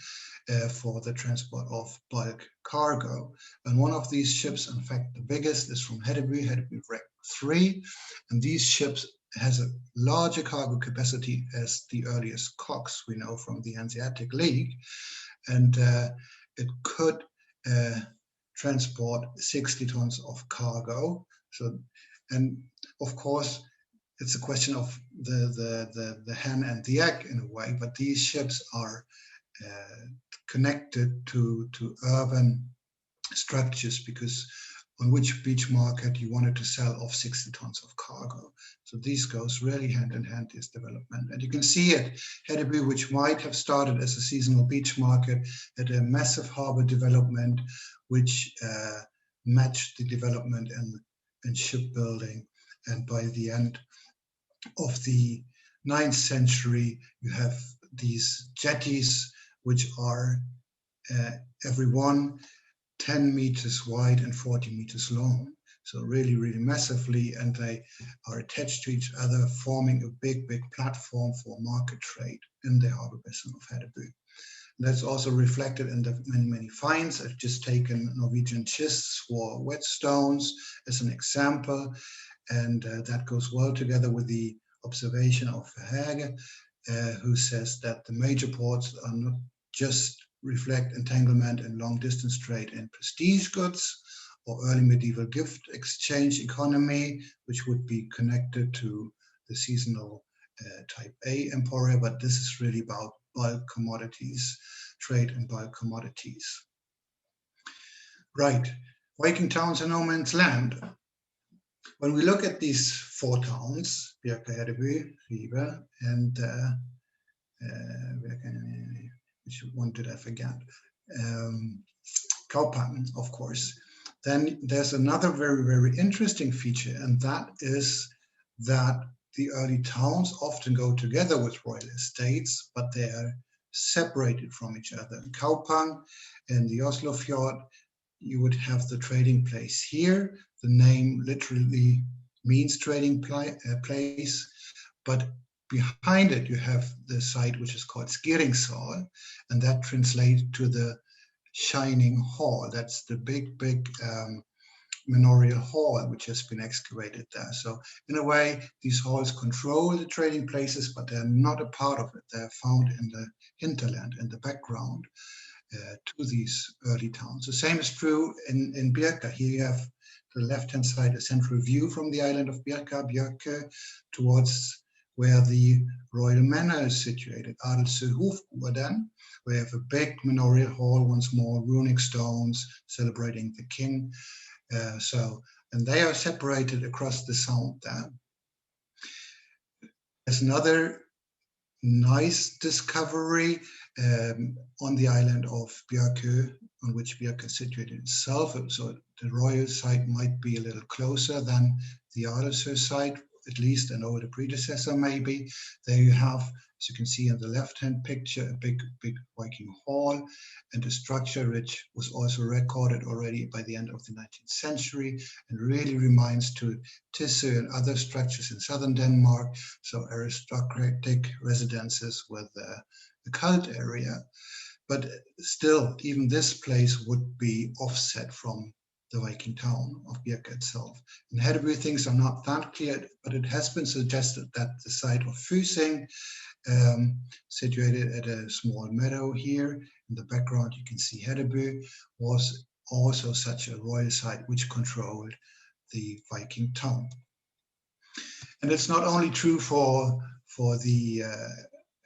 for the transport of bulk cargo. And one of these ships, in fact, the biggest, is from Hedeby Wreck 3. And these ships has a larger cargo capacity as the earliest cocks we know from the Hanseatic League. And it could transport 60 tons of cargo. So, and of course, it's a question of the hen and the egg in a way, but these ships are connected to urban structures, because on which beach market you wanted to sell off 60 tons of cargo. So this goes really hand in hand, this development. And you can see it, Hedeby, which might have started as a seasonal beach market, had a massive harbor development, which matched the development in shipbuilding. And by the end of the 9th century, you have these jetties, which are every one 10 meters wide and 40 meters long. So really, really massively, and they are attached to each other, forming a big, big platform for market trade in the harbor basin of Hedeby. That's also reflected in the many, many finds. I've just taken Norwegian schists for whetstones as an example, and that goes well together with the observation of Verhaeghe, who says that the major ports are not just reflect entanglement and long-distance trade in prestige goods or early medieval gift exchange economy, which would be connected to the seasonal type A emporia, but this is really about bulk commodities, trade in bulk commodities. Right, Viking towns and no man's land. When we look at these 4 towns, Birka, Hedeby, Ribe, and which one did I forget? Kaupan, of course. Then there's another very, very interesting feature, and that is that the early towns often go together with royal estates, but they are separated from each other. In Kaupan and the Oslo Fjord, you would have the trading place here. The name literally means trading place, but behind it you have the site which is called Skiringsal, and that translates to the shining hall. That's the big, big manorial hall which has been excavated there. So in a way, these halls control the trading places, but they're not a part of it. They're found in the hinterland, in the background to these early towns. The same is true in Birka. Here you have the left-hand side, a central view from the island of Birka, Björke, towards where the royal manor is situated, Adelse Hofgården, where you have a big manorial hall, once more, runic stones celebrating the king. And they are separated across the sound there. There's another nice discovery on the island of Björkö, on which Björkö is situated itself. So the royal site might be a little closer than the Adelsö site, at least an older predecessor maybe. There you have, as you can see in the left-hand picture, a big Viking hall and a structure which was also recorded already by the end of the 19th century and really reminds to Tissø and other structures in southern Denmark, so aristocratic residences with the cult area. But still, even this place would be offset from the Viking town of Björkö itself. In Hedeby, things are not that clear, but it has been suggested that the site of Fusing, situated at a small meadow here, in the background you can see Hedeby, was also such a royal site which controlled the Viking town. And it's not only true for the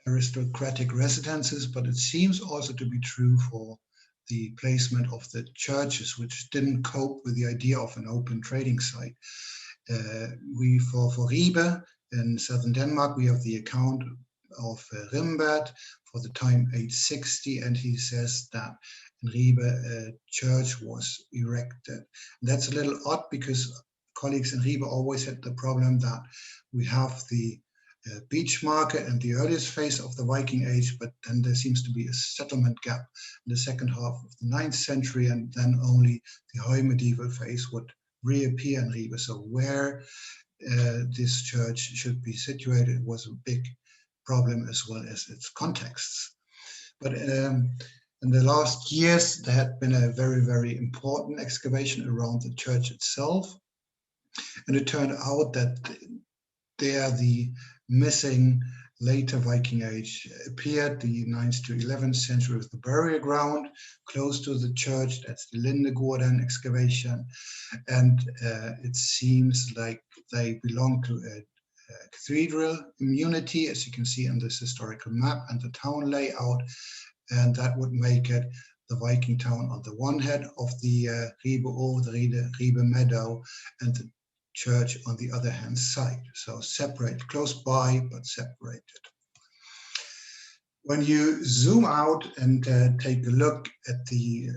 aristocratic residences, but it seems also to be true for the placement of the churches, which didn't cope with the idea of an open trading site. For Ribe in southern Denmark, we have the account of Rimbert for the time 860, and he says that in Ribe a church was erected. And that's a little odd because colleagues in Ribe always had the problem that we have the beach market and the earliest phase of the Viking Age, but then there seems to be a settlement gap in the second half of the 9th century, and then only the high medieval phase would reappear in Ribe. So where this church should be situated was a big problem, as well as its contexts. But in the last years, there had been a very, very important excavation around the church itself, and it turned out that there the missing later Viking Age appeared, the 9th to 11th century, with the burial ground close to the church. That's the Lindegården excavation. And it seems like they belong to a cathedral immunity, as you can see in this historical map and the town layout. And that would make it the Viking town on the one hand of the Ribe, the Ribe meadow, and the church on the other hand side. So separate, close by, but separated. When you zoom out and take a look at the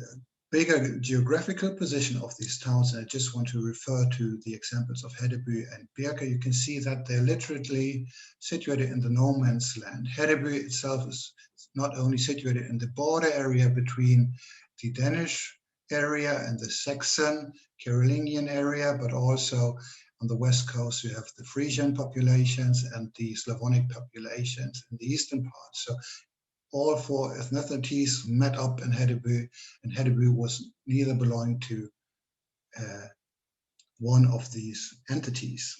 bigger geographical position of these towns, and I just want to refer to the examples of Hedeby and Björkö, you can see that they're literally situated in the no man's land. Hedeby itself is not only situated in the border area between the Danish area and the Saxon Carolingian area, but also on the west coast you have the Frisian populations and the Slavonic populations in the eastern part. So all four ethnicities met up in Hedeby, and Hedeby was neither belonging to one of these entities.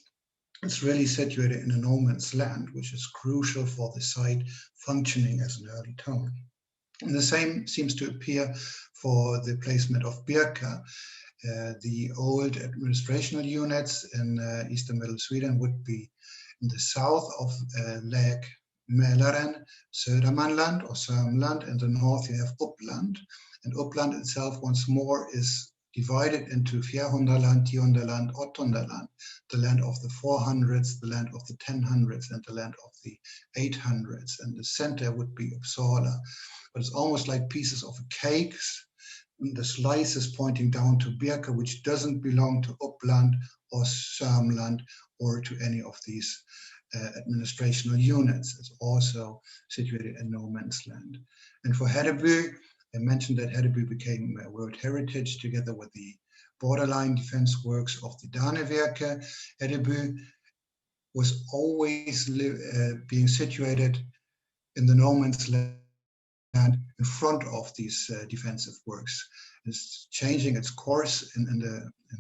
It's really situated in a no man's land, which is crucial for the site functioning as an early town. And the same seems to appear for the placement of Björkö. The old administrational units in eastern middle Sweden would be in the south of Lake Mälaren, Södermanland or Sörmland. In the north you have Uppland, and Uppland itself once more is divided into Fjärhundraland, Tiondaland, Åttondaland, the land of the 400s, the land of the 1000s, and the land of the 800s. And the center would be Uppsala. But it's almost like pieces of a cake. The slices pointing down to Björkö, which doesn't belong to Uppland or Sörmland or to any of these administrational units. It's also situated in no man's land. And for Hedeby, I mentioned that Hedeby became a World Heritage together with the borderline defense works of the Danevirke. Hedeby was always being situated in the no man's land in front of these defensive works. It's changing its course in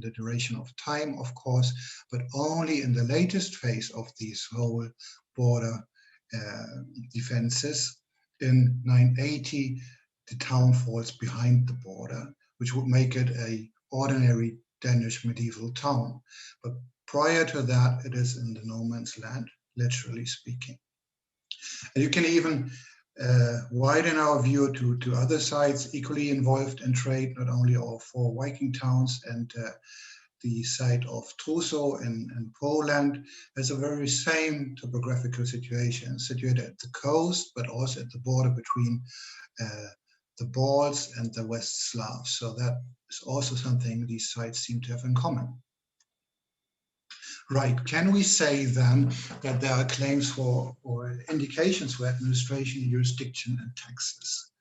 the duration of time, of course, but only in the latest phase of these whole border defenses. In 980, the town falls behind the border, which would make it an ordinary Danish medieval town. But prior to that, it is in the no man's land, literally speaking. And you can even widen our view to other sites equally involved in trade, not only all four Viking towns and the site of Truso in Poland has a very same topographical situation, situated at the coast, but also at the border between the Balts and the West Slavs. So that is also something these sites seem to have in common. Right, can we say then that there are claims for or indications for administration, jurisdiction, and taxes?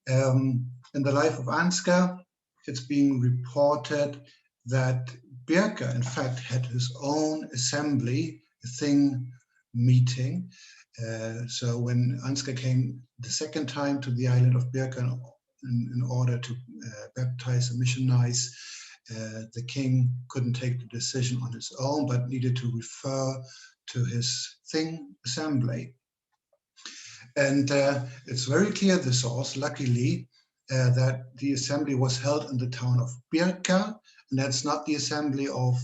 In the life of Ansgar, it's being reported that Birka, in fact, had his own assembly, a thing meeting. So when Ansgar came the second time to the island of Birka in order to baptize and missionize, the king couldn't take the decision on his own, but needed to refer to his thing assembly. And it's very clear, the source, luckily, that the assembly was held in the town of Birka, and that's not the assembly of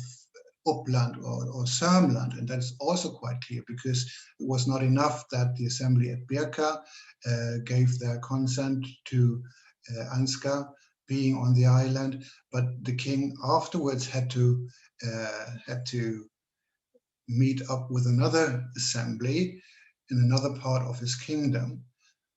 Uppland or Sörmland. And that's also quite clear, because it was not enough that the assembly at Birka gave their consent to Ansgar being on the island, but the king afterwards had to meet up with another assembly in another part of his kingdom.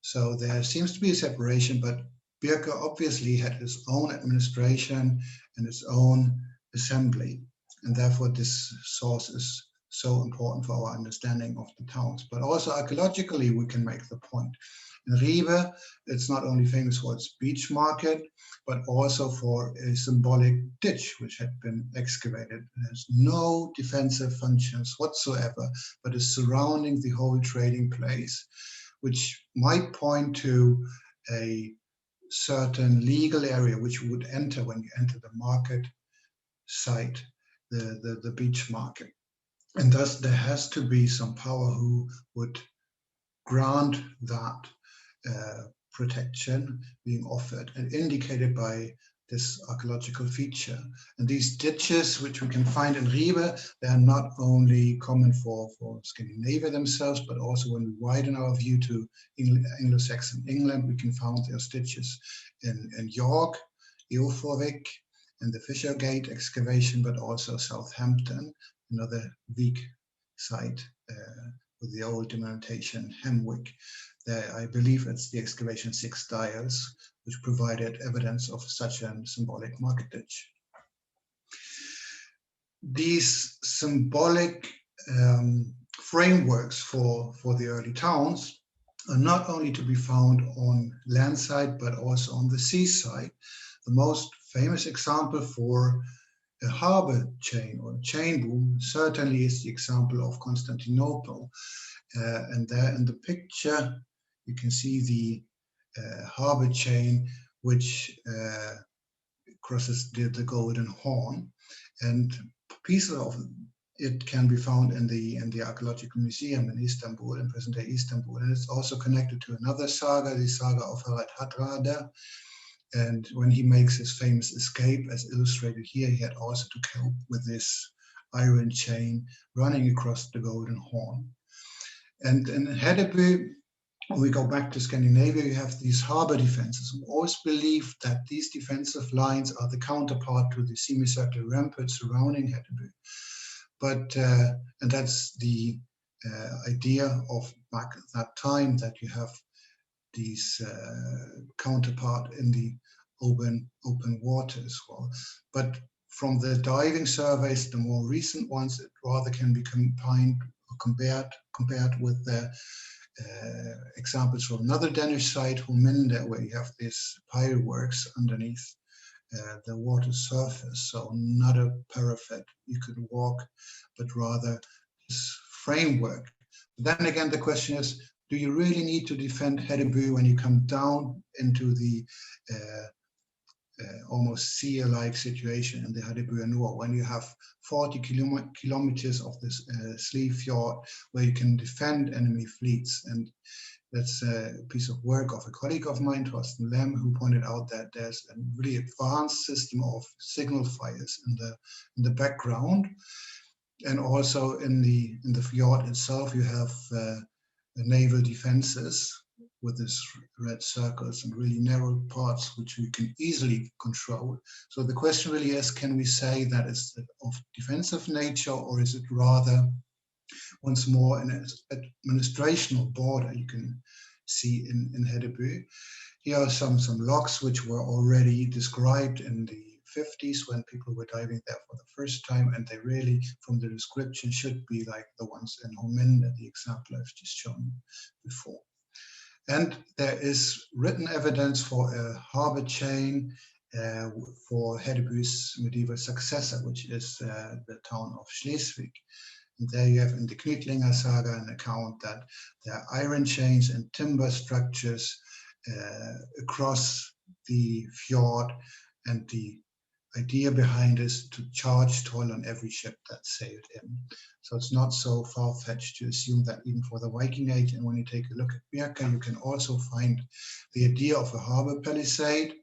So there seems to be a separation, but Birka obviously had his own administration and its own assembly, and therefore this source is so important for our understanding of the towns. But also archaeologically, we can make the point. In Ribe, it's not only famous for its beach market, but also for a symbolic ditch which had been excavated. It has no defensive functions whatsoever, but is surrounding the whole trading place, which might point to a certain legal area which you would enter when you enter the market site, the beach market. And thus there has to be some power who would grant that protection being offered and indicated by this archaeological feature. And these ditches, which we can find in Ribe, they are not only common for Scandinavia themselves, but also when we widen our view to Anglo-Saxon England, we can find those ditches in York, Eoforwick, and the Fishergate excavation, but also Southampton, another Vik site with the old denotation Hemwick. I believe it's the excavation 6 Dials, which provided evidence of such a symbolic market ditch. These symbolic frameworks for the early towns are not only to be found on landside, but also on the seaside. The most famous example for a harbor chain or chain boom certainly is the example of Constantinople. And there in the picture, you can see the harbor chain which crosses the Golden Horn, and pieces of it can be found in the Archaeological Museum in Istanbul, in present-day Istanbul, and it's also connected to another saga, the saga of Harald Hardrada. And when he makes his famous escape, as illustrated here, he had also to cope with this iron chain running across the Golden Horn. And in Hedeby, when we go back to Scandinavia, you have these harbor defenses. We always believe that these defensive lines are the counterpart to the semicircular ramparts surrounding Hedeby. But, and that's the idea of back at that time, that you have these counterpart in the open water as well. But from the diving surveys, the more recent ones, it rather can be combined or compared with the examples from another Danish site, Huminde, where you have these pileworks underneath the water surface. So not a parapet you could walk, but rather this framework. Then again, the question is, do you really need to defend Hedeby when you come down into the almost sea-like situation in the Hedeby Nord, when you have 40 kilometers of this Slieve Fjord where you can defend enemy fleets? And that's a piece of work of a colleague of mine, Thorsten Lem, who pointed out that there's a really advanced system of signal fires in the background. And also in the fjord itself, you have naval defenses with these red circles and really narrow parts which we can easily control. So the question really is, can we say that it's of defensive nature, or is it rather once more an administrational border? You can see in Hedeby. Here are some logs which were already described in the 50s when people were diving there for the first time, and they really, from the description, should be like the ones in Homende, the example I've just shown before. And there is written evidence for a harbor chain for Hedeby's medieval successor, which is the town of Schleswig. And there you have in the Knytlinger saga an account that there are iron chains and timber structures across the fjord, and the idea behind is to charge toll on every ship that sailed in. So it's not so far-fetched to assume that even for the Viking Age, and when you take a look at Birka, you can also find the idea of a harbor palisade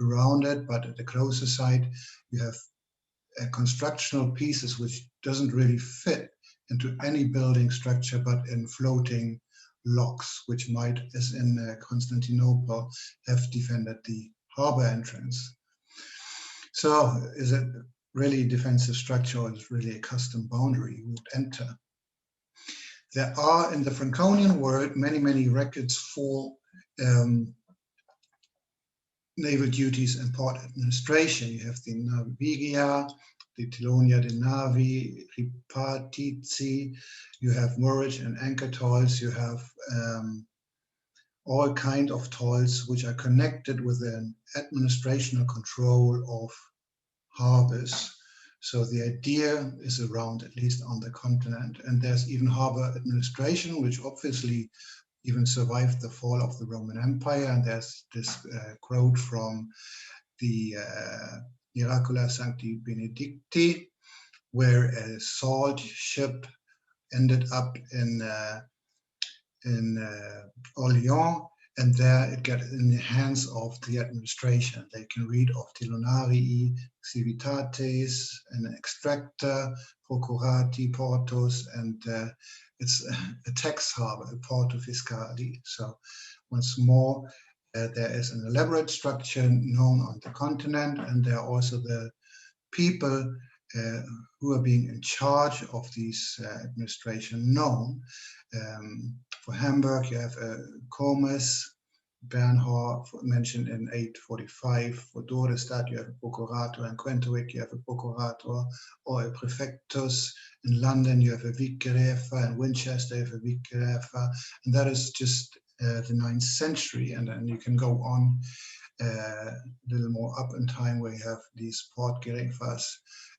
around it, but at the closer side, you have constructional pieces which doesn't really fit into any building structure, but in floating locks, which might, as in Constantinople, have defended the harbor entrance. So is it really a defensive structure, or is it really a custom boundary you would enter? There are in the Franconian world many records for naval duties and port administration. You have the Navigia, the Telonia de Navi, Ripartizi, you have moorage and anchor tolls, you have all kind of tolls which are connected with an administrational control of harbors. So the idea is around, at least on the continent, and there's even harbor administration, which obviously even survived the fall of the Roman Empire. And there's this quote from the Miracula Sancti Benedicti, where a salt ship ended up in Orleans, and there it got in the hands of the administration. They can read of Telonarii, Civitates, an extractor, Procurati, Portos, and it's a tax harbor, a Porto Fiscali. So once more, there is an elaborate structure known on the continent, and there are also the people who are being in charge of these administration known. For Hamburg, you have Comes, Bernhard mentioned in 845. For Dorestad, you have a procurator, and Quentowick, you have a procurator or a prefectus. In London, you have a vicegreve, and Winchester, you have a vicegreve, and that is just the 9th century. And then you can go on a little more up in time, where you have these port gerefas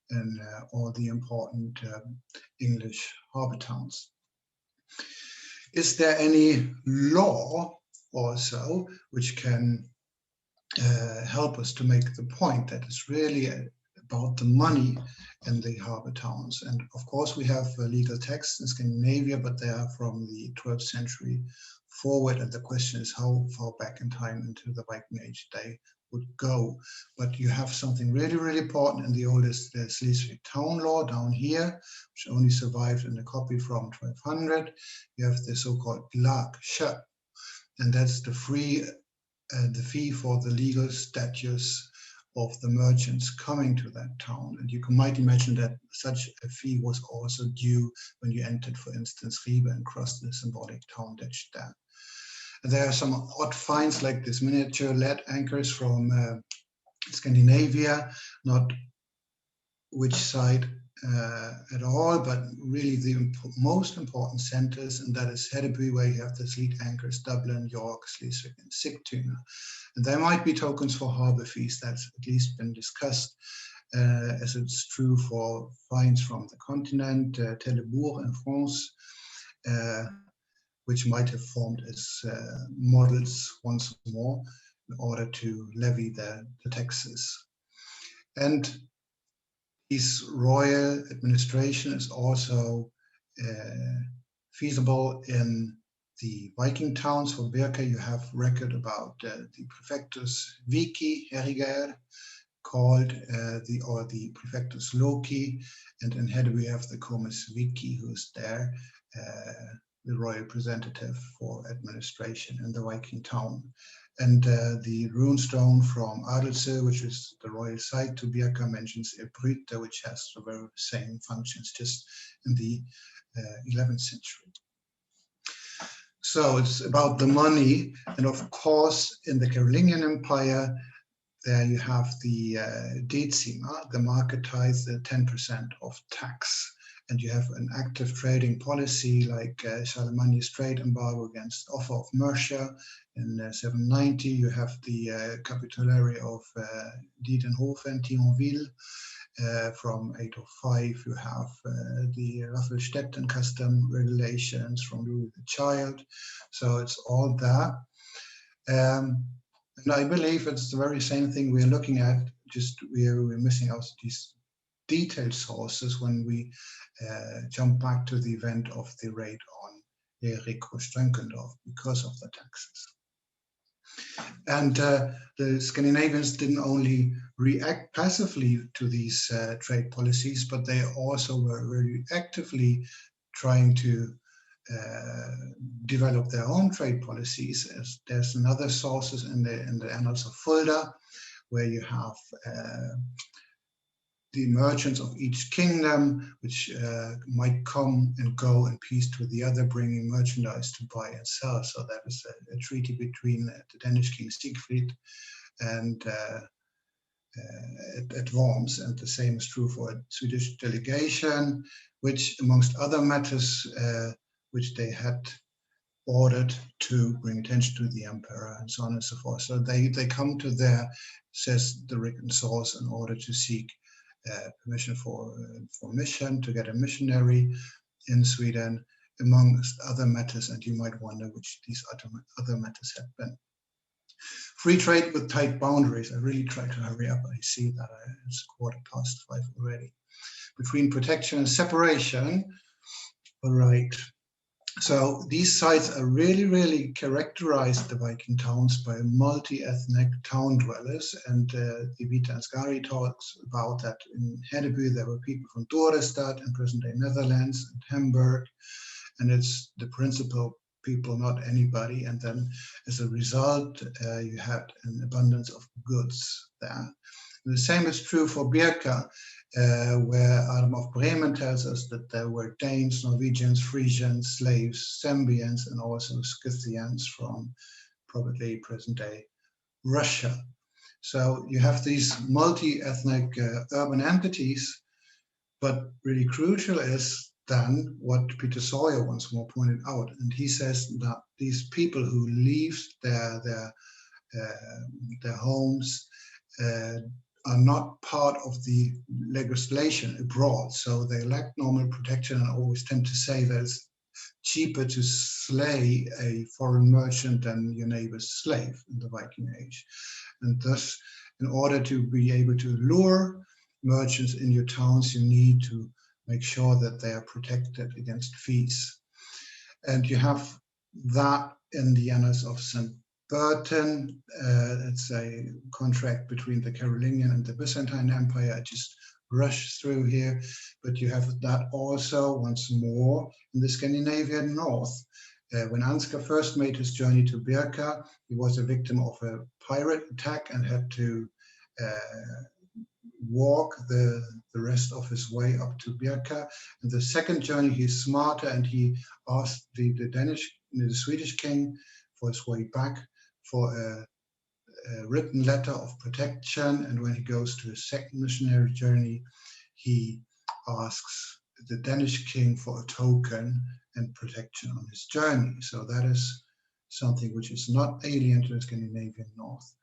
and all the important English harbor towns. Is there any law also which can help us to make the point that it's really about the money in the harbor towns? And of course, we have legal texts in Scandinavia, but they are from the 12th century forward. And the question is how far back in time into the Viking Age they would go. But you have something really important in the oldest Schleswig town law down here, which only survived in a copy from 1200. You have the so-called lag köp, and that's the fee for the legal status of the merchants coming to that town. And you might imagine that such a fee was also due when you entered, for instance, Ribe and crossed the symbolic town ditch there. And there are some odd finds like this miniature lead anchors from Scandinavia, not which side at all, but really the most important centers, and that is Hedeby, where you have the lead anchors, Dublin, York, Schleswig, and Sigtuna. And there might be tokens for harbor fees. That's at least been discussed, as it's true for finds from the continent, Telebourg in France, which might have formed as models once more in order to levy the taxes. And this royal administration is also feasible in the Viking towns. For Birka, you have record about the prefectus Viki Heriger, called the prefectus Loki, and in Hedeby we have the Comes Viki, who's there the royal representative for administration in the Viking town. And the runestone from Adelse, which is the royal site to Birka, mentions a Bryte, which has the very same functions, just in the 11th century. So it's about the money, and of course, in the Carolingian Empire, there you have the Dezima, the market tithe, the 10% of tax. And you have an active trading policy like Charlemagne's trade embargo against Offa of Mercia in 790. You have the capitulary of Dietenhofen, Thionville. From 805, you have the Raffelstätten custom regulations from Louis the Child. So it's all there. And I believe it's the very same thing we're looking at, just we're missing out these detailed sources when we jump back to the event of the raid on Erik Strönkendorf because of the taxes. And the Scandinavians didn't only react passively to these trade policies, but they also were very actively trying to develop their own trade policies. There's another sources in the Annals of Fulda, where you have the emergence of each kingdom, which might come and go in peace to the other, bringing merchandise to buy and sell. So that is a treaty between the Danish king Siegfried and at Worms, and the same is true for a Swedish delegation, which, amongst other matters, which they had ordered to bring attention to the emperor and so on and so forth. So they come to there, says the written source, in order to seek permission for mission, to get a missionary in Sweden, amongst other matters, and you might wonder which these other matters have been. Free trade with tight boundaries. I really try to hurry up. I see that it's 5:15 already. Between protection and separation. All right. So these sites are really characterized, the Viking towns, by multi-ethnic town dwellers, and the Vita and Skari talks about that. In Hedeby there were people from Dorestad in present-day Netherlands and Hamburg, and it's the principal people, not anybody, and then as a result you had an abundance of goods there. And the same is true for Birka, where Adam of Bremen tells us that there were Danes, Norwegians, Frisians, slaves, Zambians, and also Scythians from probably present-day Russia. So you have these multi-ethnic urban entities, but really crucial is then what Peter Sawyer once more pointed out, and he says that these people who leave their homes are not part of the legislation abroad, so they lack normal protection, and always tend to say that it's cheaper to slay a foreign merchant than your neighbor's slave in the Viking Age. And thus, in order to be able to lure merchants in your towns, you need to make sure that they are protected against fees. And you have that in the Annals of St. Burton. It's a contract between the Carolingian and the Byzantine Empire. I just rush through here, but you have that also once more in the Scandinavian north. When Ansgar first made his journey to Birka, he was a victim of a pirate attack and had to walk the rest of his way up to Birka. And the second journey, he's smarter, and he asked the Swedish king for his way back for a written letter of protection. And when he goes to his second missionary journey, he asks the Danish king for a token and protection on his journey. So that is something which is not alien to the Scandinavian north.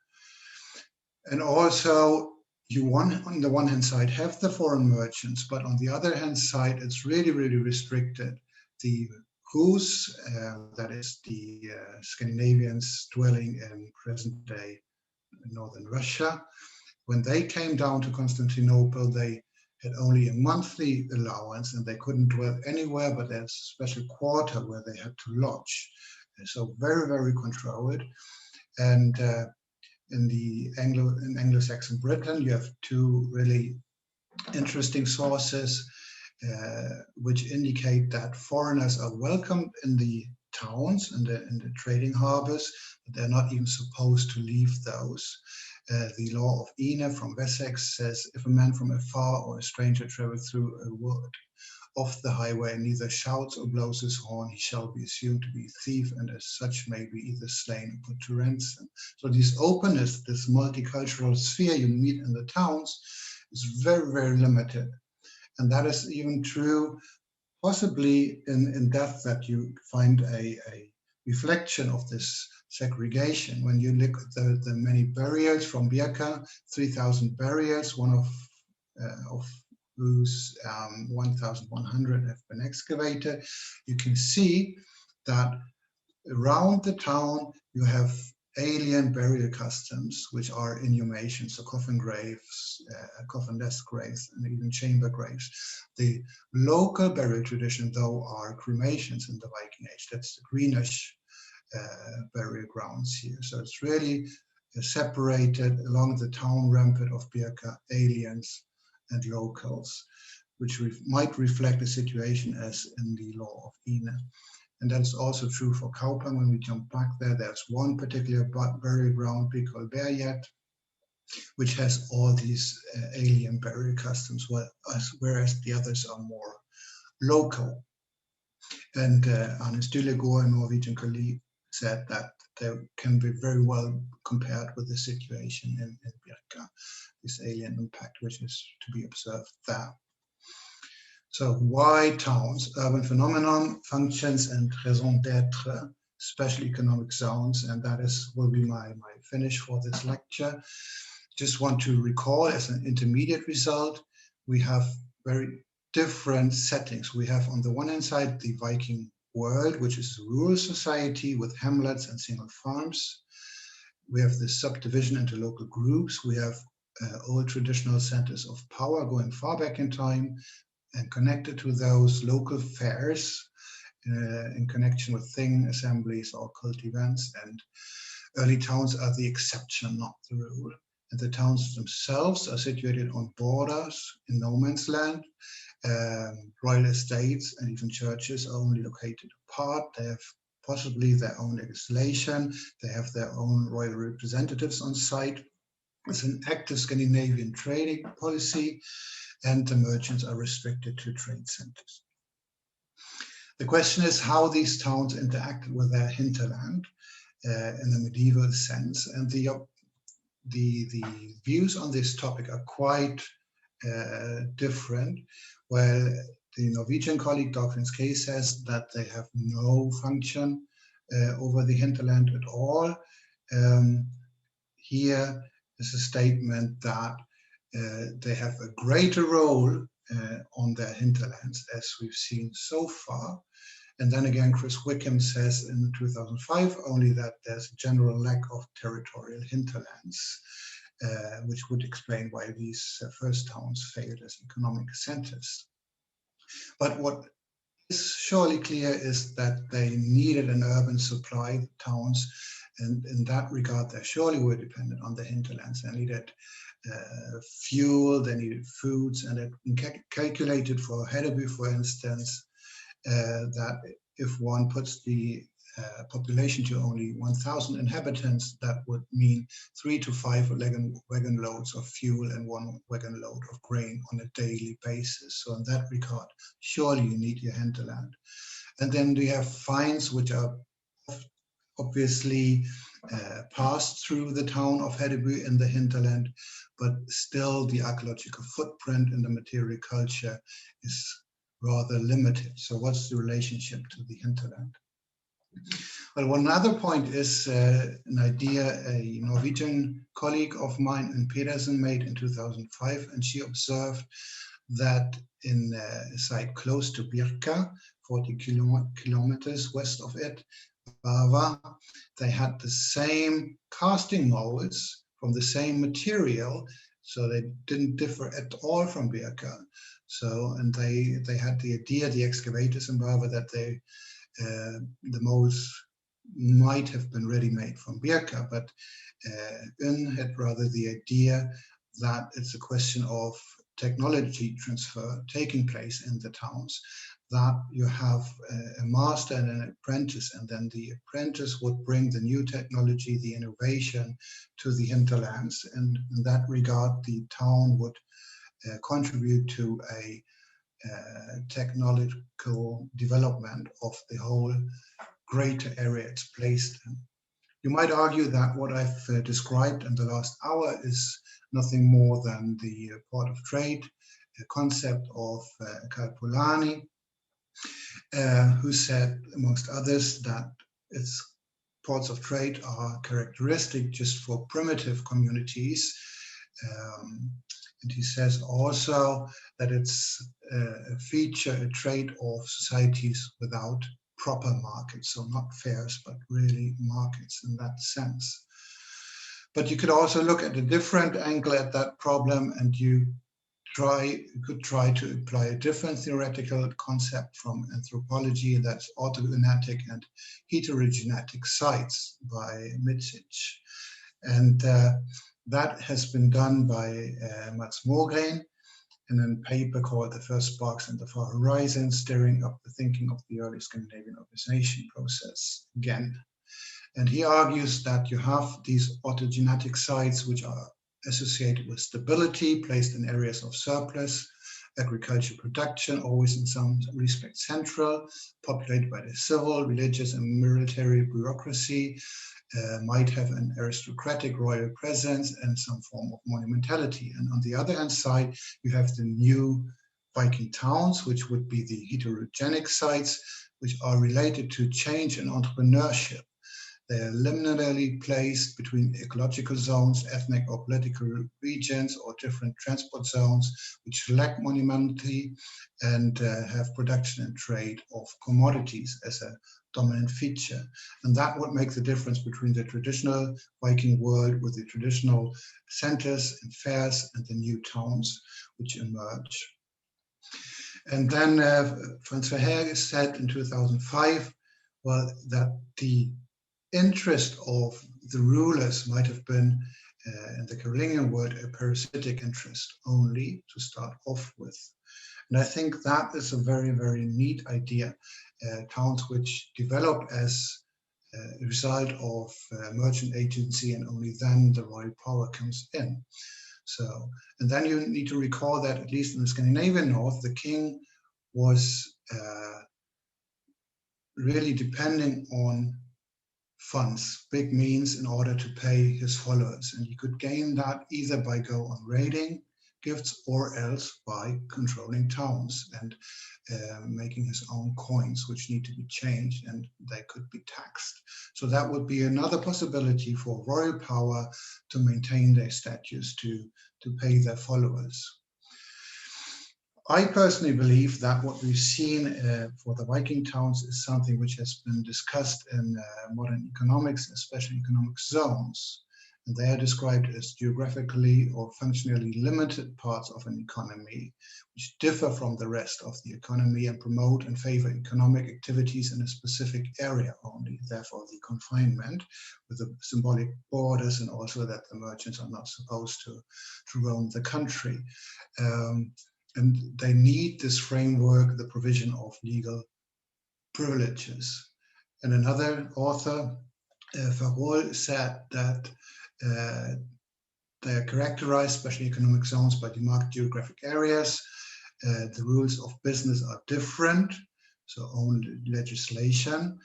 And also, you on the one hand side have the foreign merchants, but on the other hand side, it's really restricted. The Rus, that is the Scandinavians dwelling in present-day northern Russia, when they came down to Constantinople, they had only a monthly allowance, and they couldn't dwell anywhere, but there's a special quarter where they had to lodge. And so very controlled. And in Anglo-Saxon Britain, you have two really interesting sources. which indicate that foreigners are welcomed in the towns and in the trading harbors, but they're not even supposed to leave those. The law of Ine from Wessex says, if a man from afar or a stranger travels through a wood off the highway and neither shouts or blows his horn, he shall be assumed to be a thief, and as such may be either slain or put to ransom. So this openness, this multicultural sphere you meet in the towns is very, very limited. And that is even true possibly in death, that you find a reflection of this segregation. When you look at the many burials from Birka, 3,000 burials, one of whose 1,100 have been excavated, you can see that around the town you have alien burial customs, which are inhumations, so coffin graves, coffinless graves, and even chamber graves. The local burial tradition, though, are cremations in the Viking Age. That's the greenish burial grounds here. So it's really separated along the town rampart of Birka, aliens and locals, which might reflect the situation as in the law of Ine. And that's also true for Kaupang. When we jump back there, there's one particular burial ground we call Berget, which has all these alien burial customs, whereas the others are more local. And Arnes Dyllegård, a Norwegian colleague, said that they can be very well compared with the situation in Birka, this alien impact which is to be observed there. So why towns? Urban phenomenon, functions, and raison d'être, special economic zones, and that will be my finish for this lecture. Just want to recall, as an intermediate result, we have very different settings. We have on the one hand side the Viking world, which is a rural society with hamlets and single farms. We have the subdivision into local groups. We have old traditional centers of power going far back in time, and connected to those local fairs in connection with thing assemblies or cult events. And early towns are the exception, not the rule. And the towns themselves are situated on borders in no man's land. Royal estates and even churches are only located apart. They have possibly their own legislation. They have their own royal representatives on site. It's an active Scandinavian trading policy, and the merchants are restricted to trade centers. The question is how these towns interacted with their hinterland in the medieval sense, and the views on this topic are quite different. Well, the Norwegian colleague Dr. K says that they have no function over the hinterland at all. Here is a statement that they have a greater role on their hinterlands, as we've seen so far. And then again, Chris Wickham says in 2005 only that there's a general lack of territorial hinterlands, which would explain why these first towns failed as economic centers. But what is surely clear is that they needed an urban supply, towns, and in that regard, they surely were dependent on the hinterlands. They needed fuel, they needed foods, and it calculated for Hedeby, for instance, that if one puts the population to only 1,000 inhabitants, that would mean 3 to 5 wagon loads of fuel and 1 wagon load of grain on a daily basis. So in that regard, surely you need your hinterland. And then we have finds which are obviously passed through the town of Hedeby in the hinterland, but still the archaeological footprint in the material culture is rather limited. So what's the relationship to the hinterland? Well, one other point is an idea a Norwegian colleague of mine in Pedersen made in 2005, and she observed that in a site close to Birka, 40 kilometers west of it, Bava, they had the same casting molds from the same material, so they didn't differ at all from Birka. So, and they had the idea, the excavators in Bava, that the molds might have been ready-made from Birka, but Unn had rather the idea that it's a question of technology transfer taking place in the towns, that you have a master and an apprentice, and then the apprentice would bring the new technology, the innovation to the hinterlands, and in that regard the town would contribute to a technological development of the whole greater area it's placed in. You might argue that what I've described in the last hour is nothing more than the port of trade, a concept of Calpulani, who said, amongst others, that its ports of trade are characteristic just for primitive communities. And he says also that it's a feature, a trait of societies without proper markets, so not fairs, but really markets in that sense. But you could also look at a different angle at that problem, and you could try to apply a different theoretical concept from anthropology, that's orthogenetic and heterogenetic sites by Mitsic. And that has been done by Mats Mågren in a paper called The First Sparks and the Far Horizon, stirring up the thinking of the early Scandinavian urbanization process again. And he argues that you have these orthogenetic sites which are associated with stability, placed in areas of surplus, agricultural production, always in some respect central, populated by the civil, religious, and military bureaucracy, might have an aristocratic royal presence and some form of monumentality. And on the other hand side, you have the new Viking towns, which would be the heterogenic sites, which are related to change and entrepreneurship. They are liminally placed between ecological zones, ethnic or political regions, or different transport zones, which lack monumentality and have production and trade of commodities as a dominant feature. And that would make the difference between the traditional Viking world with the traditional centers and fairs and the new towns which emerge. And then Franz Verheerge said in 2005, well, that the interest of the rulers might have been, in the Carolingian world, a parasitic interest only to start off with. And I think that is a very, very neat idea. Towns which develop as a result of merchant agency, and only then the royal power comes in. So, and then you need to recall that at least in the Scandinavian north, the king was really depending on funds, big means, in order to pay his followers. And he could gain that either by go on raiding gifts or else by controlling towns and making his own coins, which need to be changed, and they could be taxed. So that would be another possibility for royal power to maintain their status, to pay their followers. I personally believe that what we've seen for the Viking towns is something which has been discussed in modern economics, especially economic zones. And they are described as geographically or functionally limited parts of an economy, which differ from the rest of the economy and promote and favor economic activities in a specific area only, therefore the confinement with the symbolic borders, and also that the merchants are not supposed to roam the country. And they need this framework, the provision of legal privileges. And another author, Farol, said that they are characterized, especially economic zones, by demarcated geographic areas. The rules of business are different, so own legislation.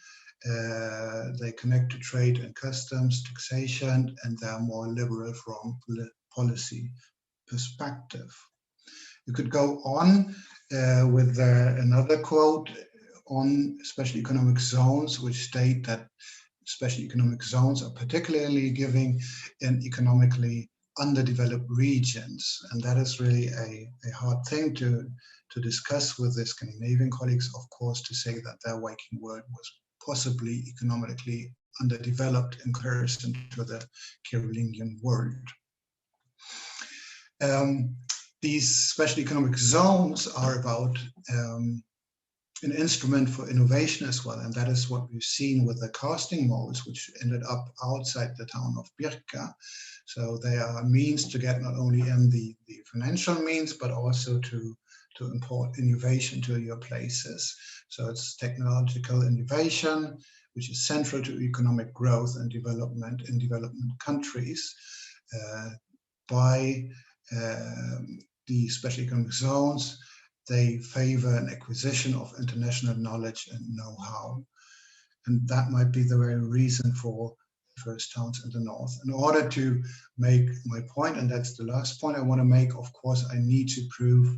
They connect to trade and customs, taxation, and they are more liberal from policy perspective. You could go on with another quote on special economic zones, which state that special economic zones are particularly giving in economically underdeveloped regions. And that is really a hard thing to discuss with the Scandinavian colleagues, of course, to say that their Viking world was possibly economically underdeveloped in comparison to the Carolingian world. These special economic zones are about an instrument for innovation as well. And that is what we've seen with the casting molds, which ended up outside the town of Birka. So they are a means to get not only in the financial means, but also to import innovation to your places. So it's technological innovation, which is central to economic growth and development in development countries. By the special economic zones, they favor an acquisition of international knowledge and know-how. And that might be the very reason for the first towns in the north. In order to make my point, and that's the last point I want to make, of course, I need to prove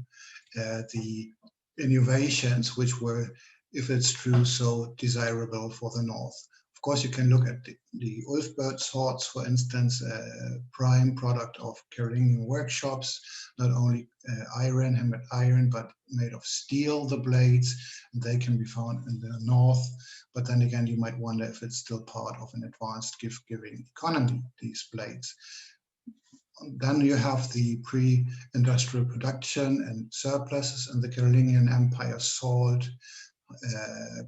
the innovations which were, if it's true, so desirable for the north. Of course, you can look at the Ulfberg swords, for instance, a prime product of Carolingian workshops, not only iron, hammered iron, but made of steel, the blades, and they can be found in the north. But then again, you might wonder if it's still part of an advanced gift-giving economy, these blades. Then you have the pre-industrial production and surpluses in the Carolingian Empire: salt,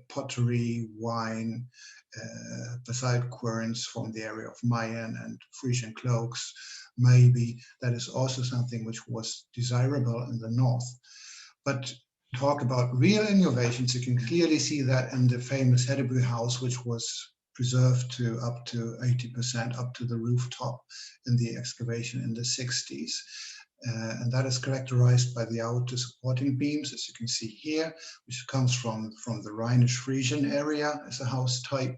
pottery, wine, basalt querns from the area of Mayen, and Frisian cloaks. Maybe that is also something which was desirable in the north. But talk about real innovations, you can clearly see that in the famous Hedeby house, which was preserved to up to 80%, up to the rooftop in the excavation in the 60s. And that is characterized by the outer supporting beams, as you can see here, which comes from the Rhinish Frisian area as a house type.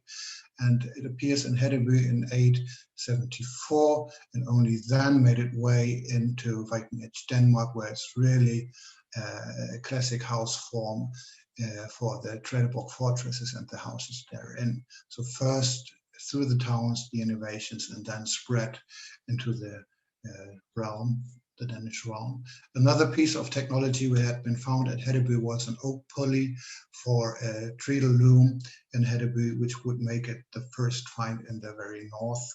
And it appears in Hedeby in 874, and only then made its way into Viking-age Denmark, where it's really a classic house form for the Trelleborg fortresses and the houses therein. So first through the towns, the innovations, and then spread into the realm, the Danish realm. Another piece of technology we had been found at Hedeby was an oak pulley for a treadle loom in Hedeby, which would make it the first find in the very north.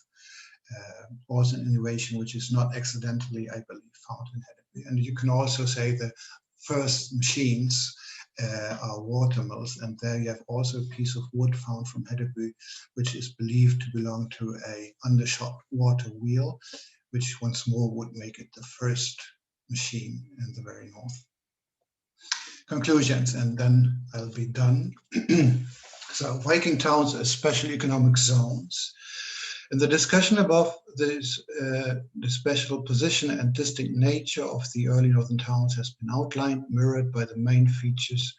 Also an innovation which is not accidentally, I believe, found in Hedeby. And you can also say the first machines are water mills, and there you have also a piece of wood found from Hedeby, which is believed to belong to a undershot water wheel, which once more would make it the first machine in the very north. Conclusions, and then I'll be done. So Viking towns are special economic zones. In the discussion above, the special position and distinct nature of the early northern towns has been outlined, mirrored by the main features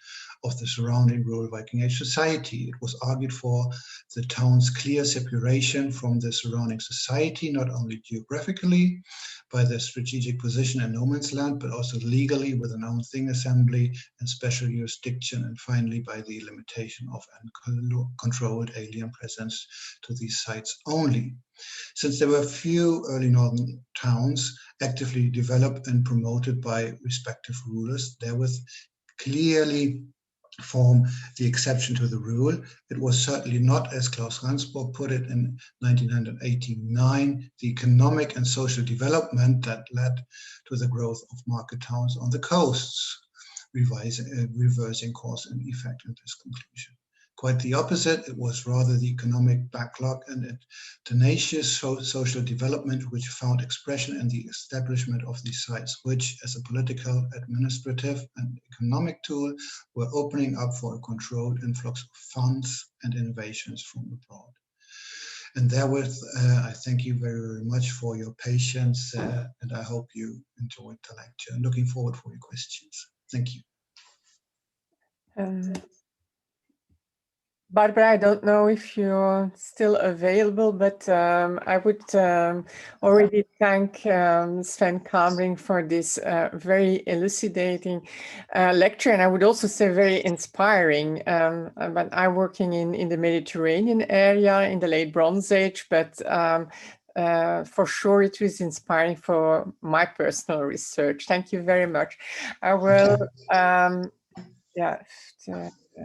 of the surrounding rural Viking Age society. It was argued for the town's clear separation from the surrounding society, not only geographically, by their strategic position in no man's land, but also legally with an own thing assembly and special jurisdiction, and finally by the limitation of uncontrolled alien presence to these sites only. Since there were few early northern towns actively developed and promoted by respective rulers, therewith clearly form the exception to the rule. It was certainly not, as Klaus Ransborg put it in 1989, the economic and social development that led to the growth of market towns on the coasts, reversing cause and effect in this conclusion. Quite the opposite, it was rather the economic backlog and tenacious social development which found expression in the establishment of these sites, which as a political, administrative and economic tool were opening up for a controlled influx of funds and innovations from abroad. And therewith, I thank you very, very much for your patience, and I hope you enjoyed the lecture. Looking forward for your questions. Thank you. Barbara, I don't know if you're still available, but I would already thank Sven Kalmring for this very elucidating lecture, and I would also say very inspiring. But I'm working in the Mediterranean area in the late Bronze Age, but for sure it was inspiring for my personal research. Thank you very much. I will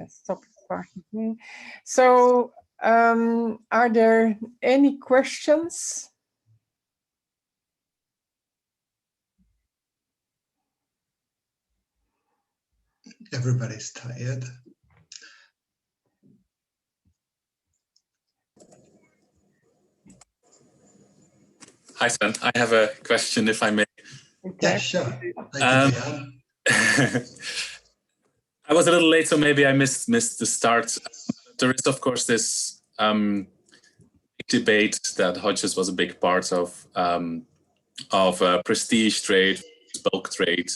stop. So, are there any questions? Everybody's tired. Hi, Sven. I have a question, if I may. Okay. Yeah, sure. Thank you, I was a little late, so maybe I missed the start. There is, of course, this debate that Hodges was a big part of prestige trade, bulk trade,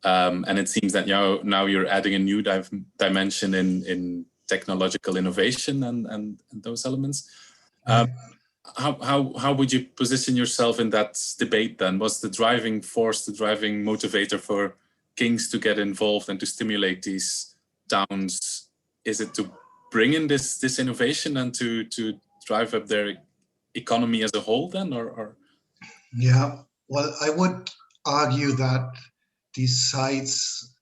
and it seems that now you're adding a new dimension in technological innovation and those elements. How would you position yourself in that debate then? Was the driving force, the driving motivator for kings to get involved and to stimulate these towns? Is it to bring in this innovation and to drive up their economy as a whole then, or? Yeah, well, I would argue that these sites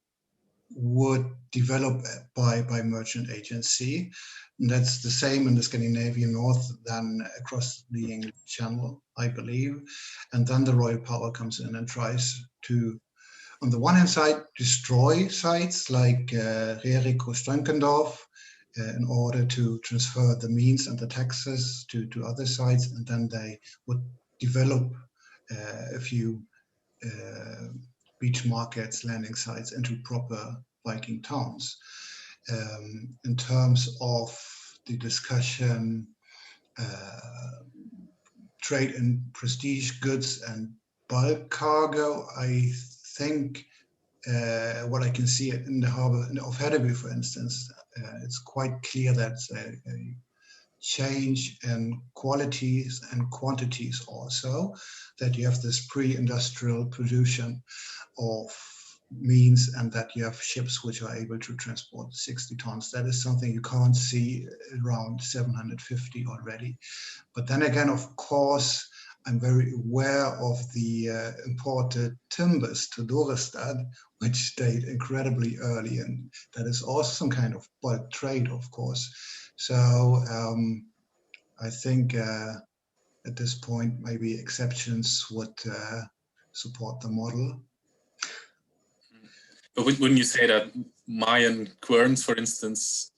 would develop by merchant agency. And that's the same in the Scandinavian North than across the English Channel, I believe. And then the royal power comes in and tries to, on the one hand side, destroy sites like Rerik or Strönkendorf in order to transfer the means and the taxes to other sites. And then they would develop a few beach markets, landing sites into proper Viking towns. In terms of the discussion, trade in prestige goods and bulk cargo, I think what I can see in the harbor of Hedeby, for instance, it's quite clear that a change in qualities and quantities also, that you have this pre-industrial production of means and that you have ships which are able to transport 60 tons. That is something you can't see around 750 already. But then again, of course, I'm very aware of the imported timbers to Dorestad, which date incredibly early, and that is also some kind of bulk trade, of course. So I think at this point, maybe exceptions would support the model. But wouldn't you say that Mayan querns, for instance,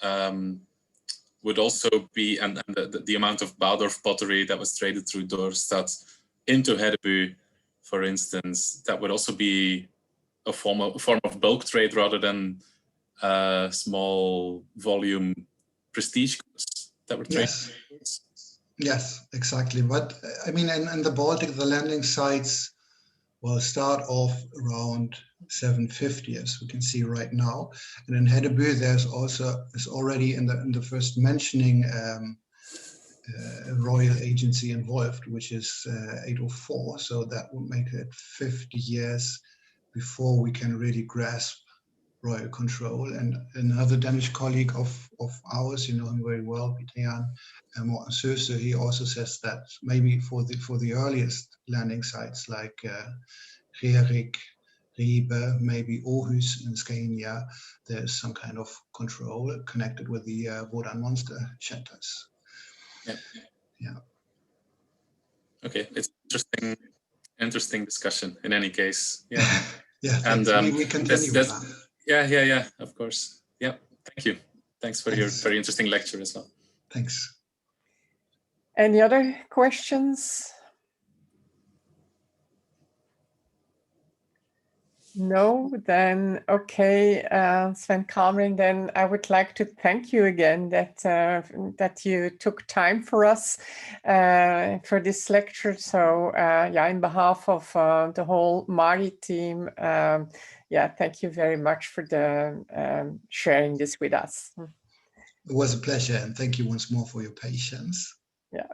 would also be, and the amount of Baldorf pottery that was traded through Dorestad into Hedeby, for instance, that would also be a form of bulk trade rather than small volume prestige goods that were traded? Yes. Yes, exactly. But I mean, in the Baltic, the landing sites will start off around 750, as we can see right now. And in Hedeby, there's already in the first mentioning royal agency involved, which is 804. So that would make it 50 years before we can really grasp royal control. And another Danish colleague of ours, you know him very well, Peter Jan Morten Søse, he also says that maybe for the earliest landing sites like Rerik, Ribe, maybe Aarhus in Scania, there's some kind of control connected with the Wodan monster shelters. Yeah. Okay, it's interesting discussion in any case. Yeah. Yeah, and we continue with that. Yeah, of course. Yeah, thank you. Thanks for your very interesting lecture as well. Thanks. Any other questions? No, then okay, Sven Kalmring, then I would like to thank you again that you took time for us for this lecture. So yeah, in behalf of the whole Maritime, yeah, thank you very much for the sharing this with us. It was a pleasure, and thank you once more for your patience. Yeah.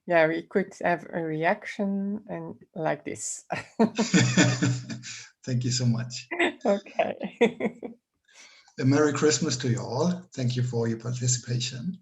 Yeah, we could have a reaction and like this. Thank you so much. Okay. A Merry Christmas to you all. Thank you for your participation.